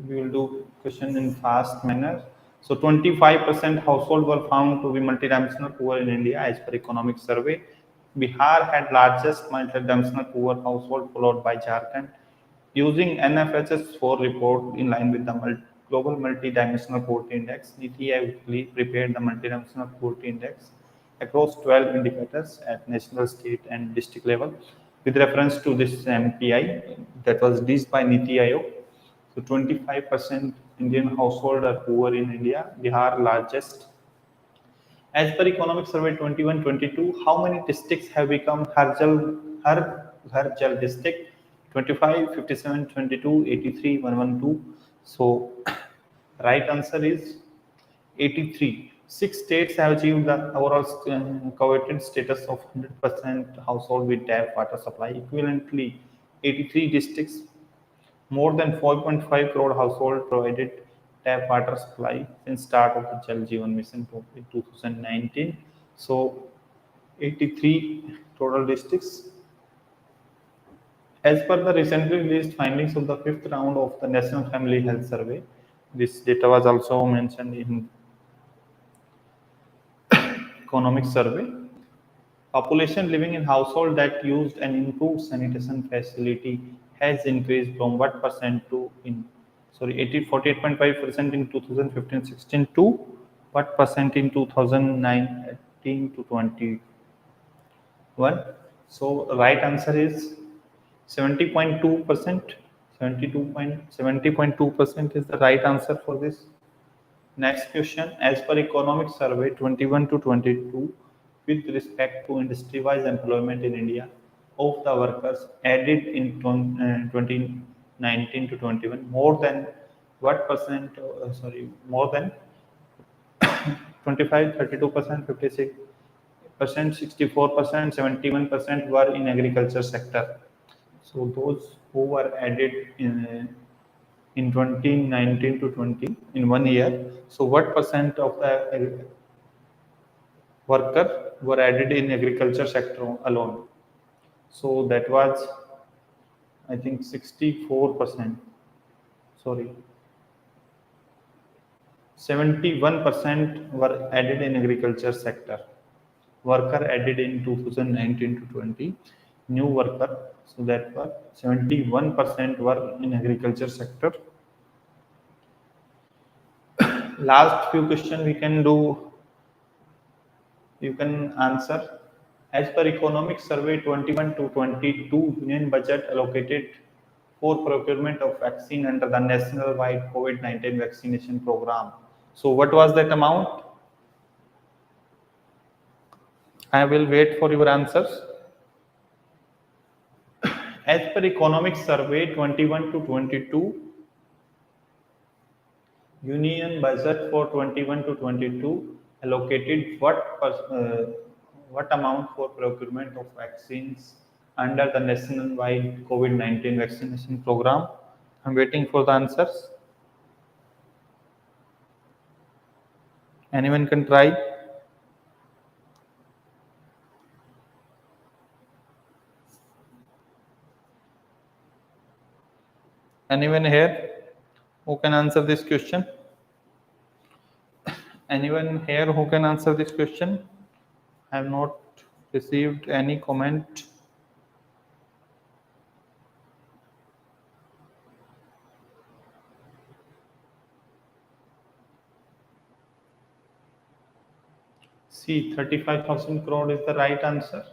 We will do question in fast manner. So 25% households were found to be multidimensional poor in India as per economic survey. Bihar had largest multidimensional poor household followed by Jharkhand. Using NFHS 4 report in line with the Global Multidimensional Poverty Index, NITI Aayog prepared the Multidimensional Poverty Index across 12 indicators at national, state and district level with reference to this MPI that was released by NITI Aayog. So 25% Indian households are poor in India, Bihar largest. As per Economic Survey 21-22, how many districts have become Har Jal district? 25, 57, 22, 83, 112. So right answer is 83. 6 states have achieved the overall coveted status of 100% household with tap water supply. Equivalently, 83 districts, more than 4.5 crore households provided tap water supply since start of the Jal Jeevan Mission in 2019. So 83 total districts. As per the recently released findings of the fifth round of the National Family Health Survey, this data was also mentioned in economic survey. Population living in household that used an improved sanitation facility has increased from what percent to 48.5% in 2015-16 to what percent in 2019 to 21? So right answer is 70.2%. 70.2% is the right answer for this. Next question, as per economic survey 21 to 22, with respect to industry-wise employment in India of the workers added in 2019 to 21, more than what percent, more than 25, 32%, 56%, 64%, 71% were in agriculture sector. So those who were added in 2019 to 20 in 1 year. So what percent of the worker were added in agriculture sector alone? So that was, I think, 64%. Sorry, 71% were added in agriculture sector. Worker added in 2019 to 20, new worker. So that was 71% were in agriculture sector. Last few questions we can do, you can answer. As per economic survey 21 to 22, union budget allocated for procurement of vaccine under the national wide COVID-19 vaccination program. So what was that amount? I will wait for your answers. As per economic survey 21 to 22, union budget for 21 to 22 allocated what amount for procurement of vaccines under the national-wide COVID-19 vaccination program? I'm waiting for the answers. Anyone can try. Anyone here who can answer this question? Anyone here who can answer this question? I have not received any comment. See, 35,000 crore is the right answer.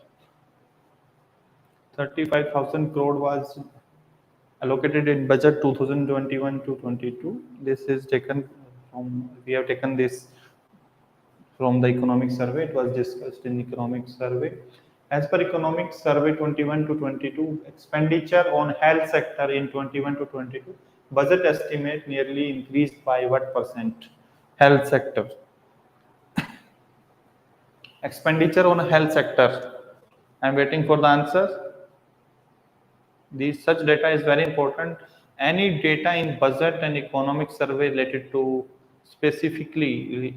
35,000 crore was allocated in budget 2021 to 22. This is taken from, we have taken this from the economic survey. It was discussed in economic survey. As per economic survey 21 to 22, expenditure on health sector in 21 to 22, budget estimate nearly increased by what percent? Health sector. Expenditure on health sector. I am waiting for the answer. Such data is very important. Any data in budget and economic survey related to specifically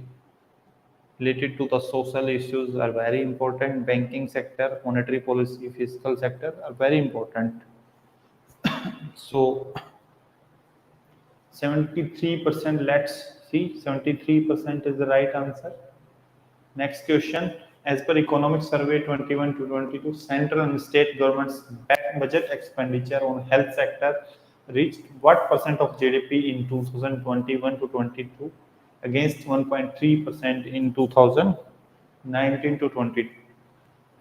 related to the social issues are very important. Banking sector, monetary policy, fiscal sector are very important. So 73%, let's C, 73% is the right answer. Next question. As per Economic Survey 21 to 22, central and state governments' budget expenditure on health sector reached what percent of GDP in 2021 to 22 against 1.3% in 2019 to 22?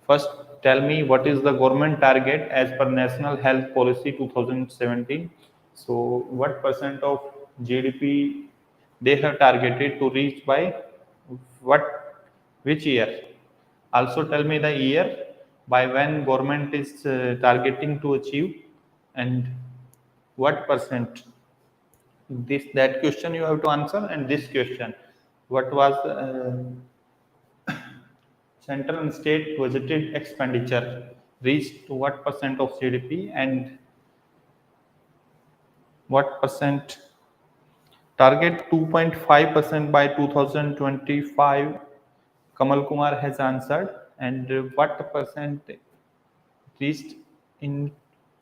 First, tell me what is the government target as per National Health Policy 2017. So, what percent of GDP they have targeted to reach by which year? Also, tell me the year by when government is targeting to achieve and what percent. That question you have to answer, and this question, what was central and state budgeted expenditure reached to what percent of GDP and what percent target 2.5% by 2025. Kamal Kumar has answered, and what percent reached in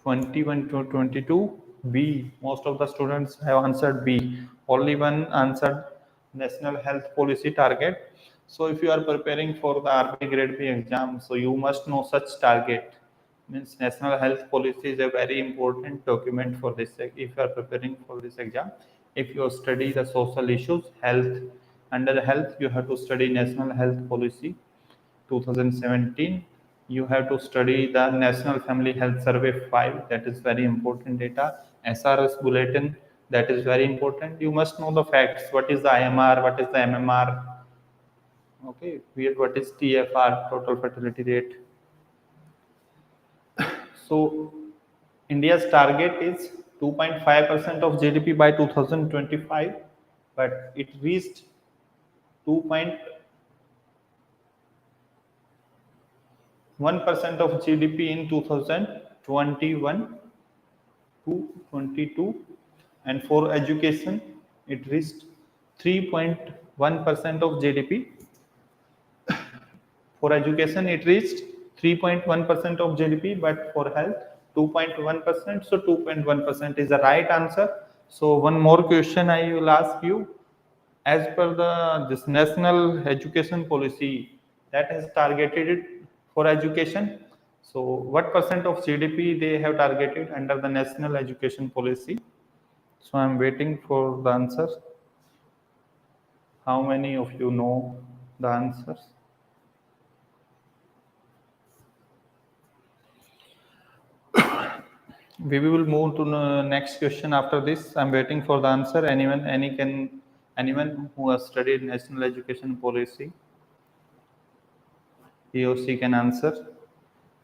21 to 22? B. Most of the students have answered B. Only one answered National Health Policy target. So if you are preparing for the RBI Grade B exam, so you must know such target. Means National Health Policy is a very important document for this. If you are preparing for this exam, if you study the social issues, health, under the health, you have to study National Health Policy 2017. You have to study the National Family Health Survey 5, that is very important data. SRS Bulletin, that is very important. You must know the facts. What is the IMR? What is the MMR? Okay, what is TFR, total fertility rate? So, India's target is 2.5% of GDP by 2025, but it reached 2.1% of GDP in 2021 to 22, and for education, it reached 3.1% of GDP. For education, it reached 3.1% of GDP, but for health, 2.1%. So 2.1% is the right answer. So one more question I will ask you. As per this national education policy that has targeted for education, so what percent of GDP they have targeted under the national education policy? So I am waiting for the answer. How many of you know the answers? We will move to the next question after this. I'm waiting for the answer. Anyone who has studied national education policy, he or she can answer.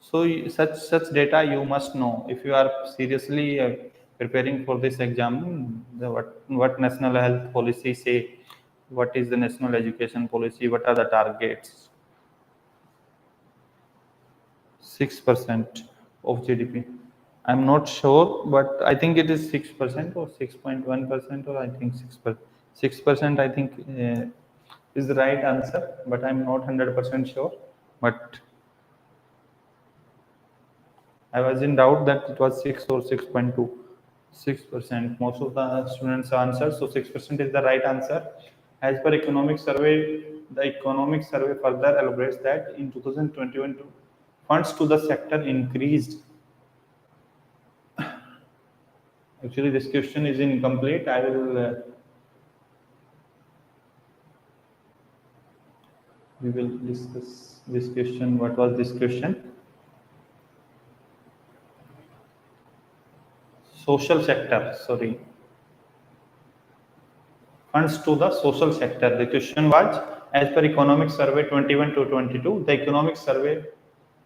So such data you must know if you are seriously preparing for this exam. What national health policy say? What is the national education policy? What are the targets? 6% of GDP. I'm not sure, but I think it is 6% or 6.1%, or I think 6%. 6%, I think, is the right answer, but I'm not 100% sure. But I was in doubt that it was 6 or 6.2. 6%. Most of the students answered, so 6% is the right answer. As per economic survey, the economic survey further elaborates that in 2021, funds to the sector increased. Actually, this question is incomplete. I will. We will discuss this question. What was this question? Social sector. Sorry. Funds to the social sector. The question was, as per economic survey 21 to 22, the economic survey.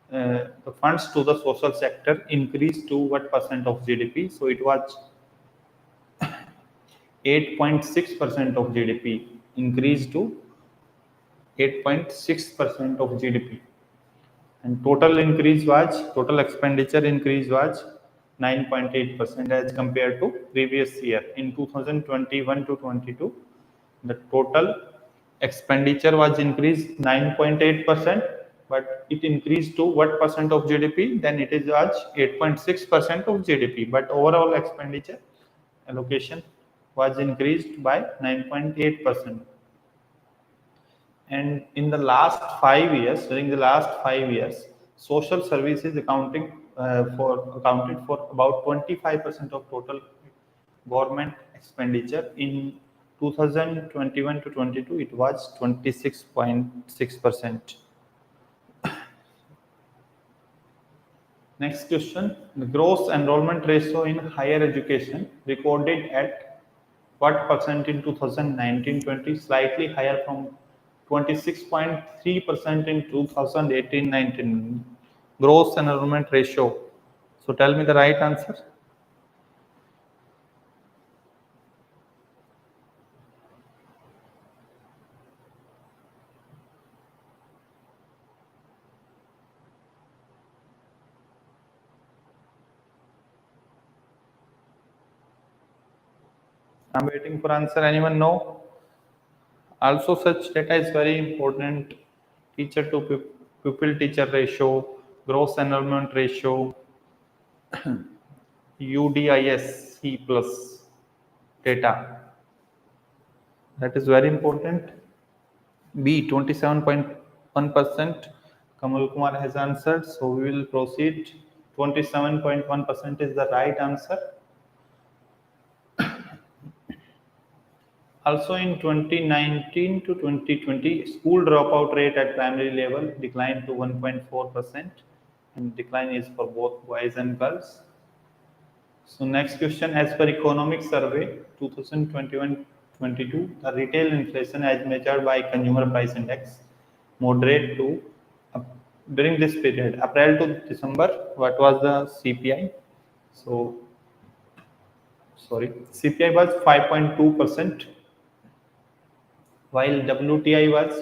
The funds to the social sector increased to what percent of GDP? So it was 8.6% of GDP, increased to 8.6% of GDP. And total expenditure increase was 9.8% as compared to previous year. In 2021 to 22, the total expenditure was increased 9.8%, but it increased to what percent of GDP? Then it is 8.6% of GDP. But overall expenditure allocation was increased by 9.8%. And in the last 5 years, during the last 5 years, social services accounted for about 25% of total government expenditure. In 2021 to 22, it was 26.6%. Next question, the gross enrollment ratio in higher education recorded at what percent in 2019-20, slightly higher from 26.3% in 2018-19. Gross enrollment ratio. So tell me the right answer. I'm waiting for answer. Anyone know? Also, such data is very important. Teacher to pupil teacher ratio, gross enrollment ratio, UDISC plus data. That is very important. B 27.1%. Kamal Kumar has answered, so we will proceed. 27.1% is the right answer. Also in 2019 to 2020, school dropout rate at primary level declined to 1.4%, and decline is for both boys and girls. So next question, as per economic survey 2021-22, the retail inflation as measured by consumer price index moderate to during this period, April to December. What was the CPI? So sorry, CPI was 5.2%, while WTI was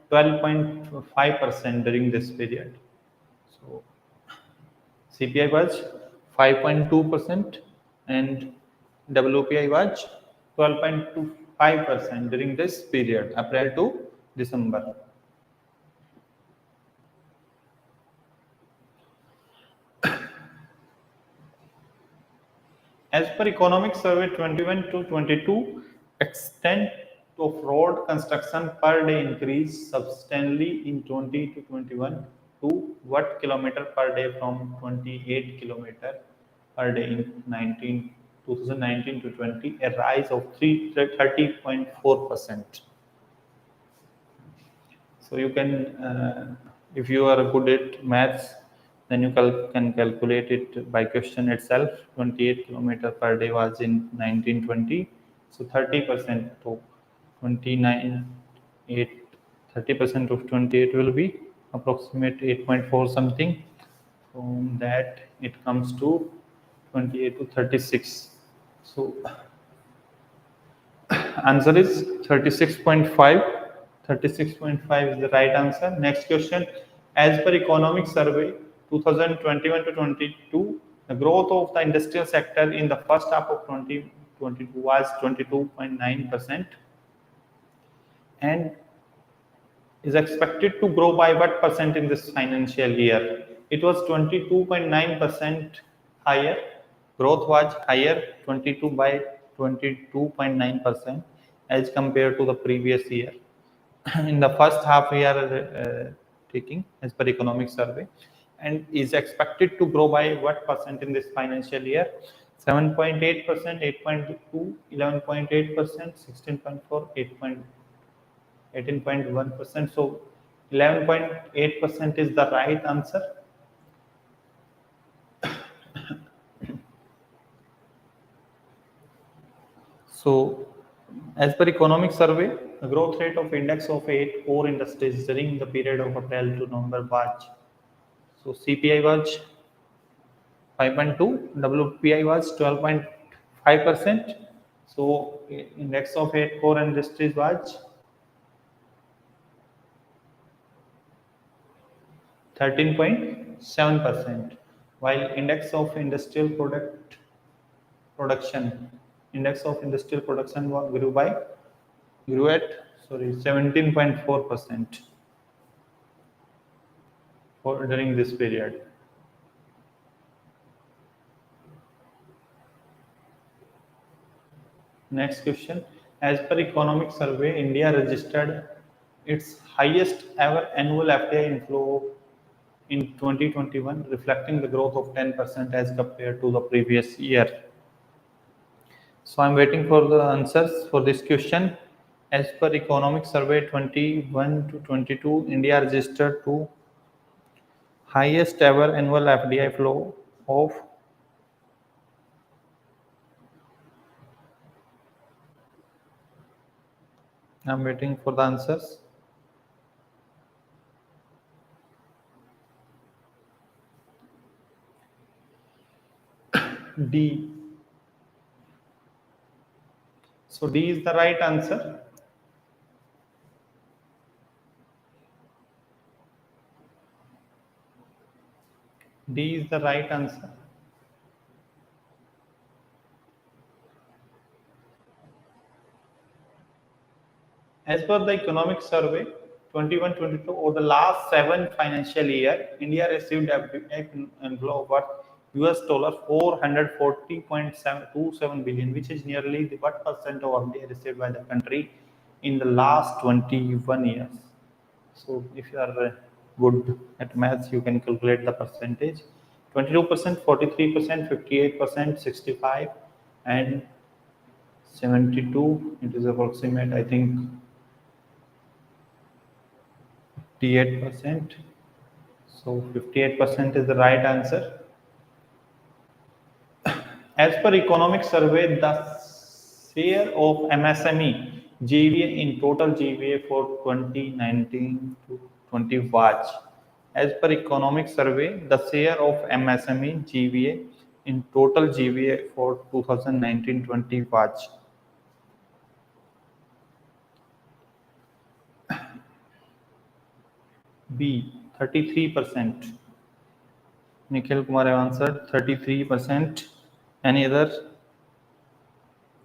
12.5% during this period. So CPI was 5.2% and WPI was 12.25% during this period, April to December. As per Economic Survey 21 to 22, extent of road construction per day increased substantially in 20 to 21 to what kilometer per day from 28 kilometer per day in 2019 to 20, a rise of 30.4%. So you can, if you are good at maths, then you can calculate it by question itself. 28 kilometer per day was in 1920, so 30% to 29, 30% of 28 will be approximate 8.4 something. From that it comes to 28 to 36. So answer is 36.5. 36.5 is the right answer. Next question, as per economic survey 2021 to 22, the growth of the industrial sector in the first half of 2022 was 22.9% and is expected to grow by what percent in this financial year? It was 22.9% higher. Growth was higher, 22.9% as compared to the previous year. In the first half we are taking as per economic survey, and is expected to grow by what percent in this financial year? 7.8%, 8.2, 11.8%, 16.4, 18.1%. So 11.8% is the right answer. So as per economic survey, the growth rate of index of 8 core industries during the period of April to November was, so CPI was 5.2, WPI was 12.5%. So index of 8 core industries was 13.7%, while index of industrial production grew at 17.4% during this period. Next question. As per economic survey, India registered its highest ever annual FDI inflow in 2021, reflecting the growth of 10% as compared to the previous year. So I'm waiting for the answers for this question. As per economic survey 21 to 22, India registered to highest ever annual FDI flow of I'm waiting for the answers. D. So D is the right answer. D is the right answer. As per the economic survey 21-22, over the last 7 financial year, India received an inflow worth US dollar 440.27 billion, which is nearly the what percent of RBI received by the country in the last 21 years. So if you are good at maths, you can calculate the percentage. 22%, 43%, 58%, 65, and 72. It is approximate, I think, 58%. So 58% is the right answer. As per economic survey, the share of MSME GVA in total GVA for 2019 to 20 was. As per economic survey, the share of MSME GVA in total GVA for 2019-20 was. B, 33%. Nikhil Kumar have answered 33%. Any other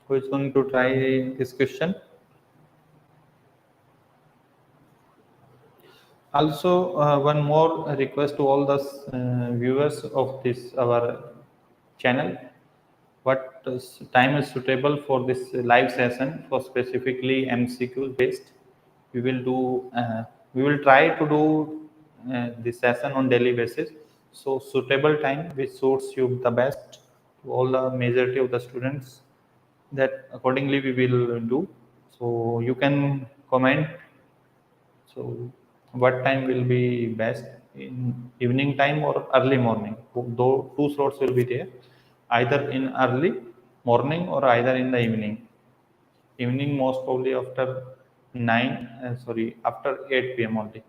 who is going to try this question? Also, one more request to all the viewers of this our channel. What time is suitable for this live session for specifically MCQ based? We will do. We will try to do this session on daily basis. So suitable time which suits you the best to all the majority of the students. That accordingly we will do. So you can comment. So what time will be best in evening time or early morning? Though two slots will be there, either in early morning or either in the evening. Evening most probably after 9, sorry, after 8 p.m. only.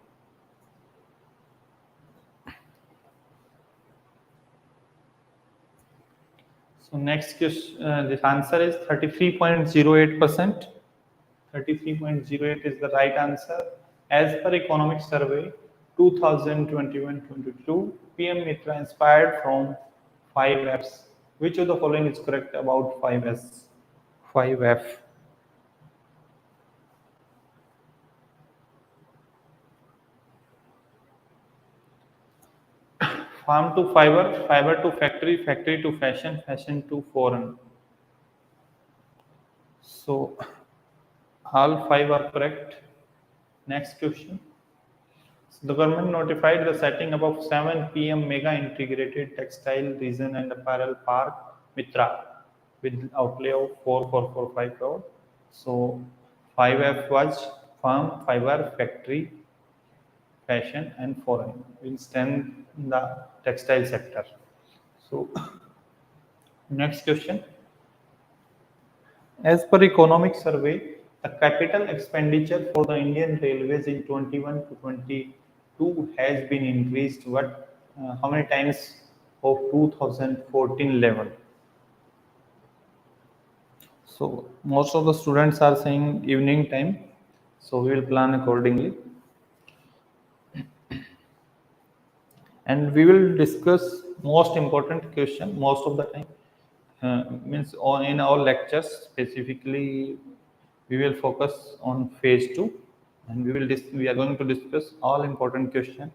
So next question, this answer is 33.08%. 33.08 is the right answer. As per economic survey 2021-22, PM Mitra inspired from 5Fs. Which of the following is correct about 5S? 5F. Farm to fiber, fiber to factory, factory to fashion, fashion to foreign. So all 5 are correct. Next question. So the government notified the setting up of 7 PM mega integrated textile region and apparel park Mitra with outlay of 4,445 crore. So 5F was farm, fiber, factory, fashion and foreign will strengthen the textile sector. So next question. As per economic survey, the capital expenditure for the Indian Railways in 21 to 22 has been increased. What? How many times of 2014 level? So most of the students are saying evening time. So we will plan accordingly. And we will discuss most important question most of the time. Means in our lectures specifically we will focus on phase 2 and we are going to discuss all important question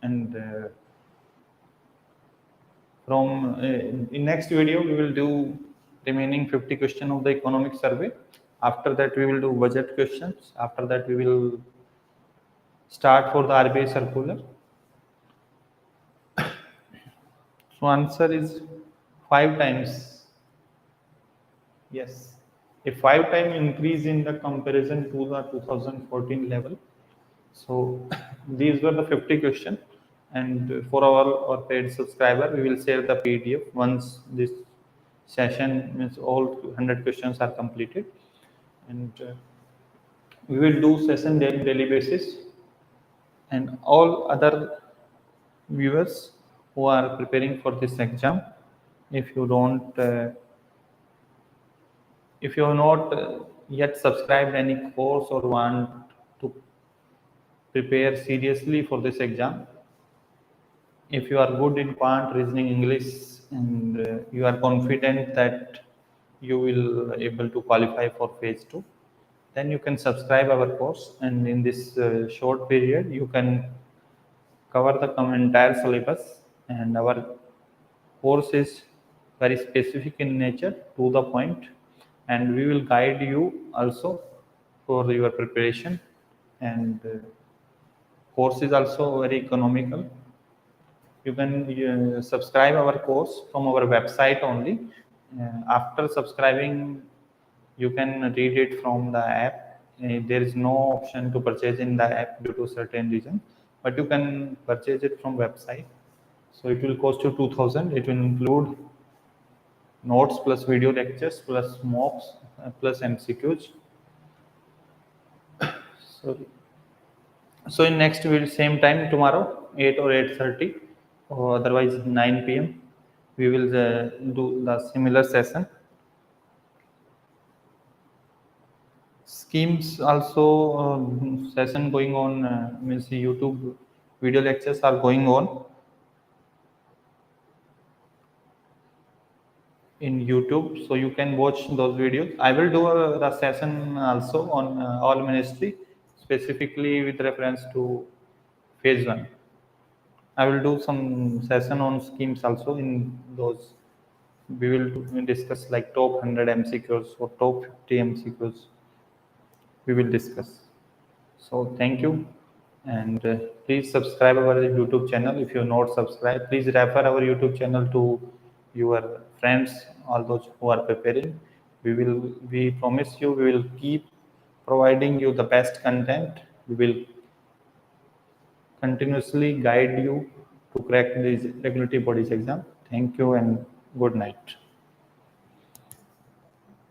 and from in next video we will do remaining 50 question of the economic survey. After that, we will do budget questions. After that, we will start for the RBI circular. So answer is 5 times. Yes, a 5-time increase in the comparison to the 2014 level. So these were the 50 questions, and for our paid subscriber, we will share the PDF once this session means all 100 questions are completed, and we will do session daily basis, and all other viewers who are preparing for this exam, if you don't if you have not yet subscribed any course or want to prepare seriously for this exam, if you are good in quant, reasoning, English, and you are confident that you will able to qualify for phase 2, then you can subscribe our course, and in this short period you can cover the entire syllabus, and our course is very specific in nature, to the point, and we will guide you also for your preparation, and course is also very economical. You can subscribe our course from our website only. After subscribing, you can read it from the app. There is no option to purchase in the app due to certain reason, but you can purchase it from website. So it will cost you 2000. It will include notes plus video lectures plus mocks plus MCQs. So in next we'll same time tomorrow 8 or 8:30, or otherwise 9 p.m. we will do the similar session. Schemes also session going on, means YouTube video lectures are going on in YouTube, so you can watch those videos. I will do the session also on all ministry, specifically with reference to phase 1. I will do some session on schemes also. In those, we will discuss like top 100 MCQs or top 50 MCQs. We will discuss. So thank you, and please subscribe our YouTube channel. If you have not subscribed, please refer our YouTube channel to your friends, all those who are preparing. We promise you, we will keep providing you the best content. We will continuously guide you to crack these regulatory bodies exam. Thank you and good night.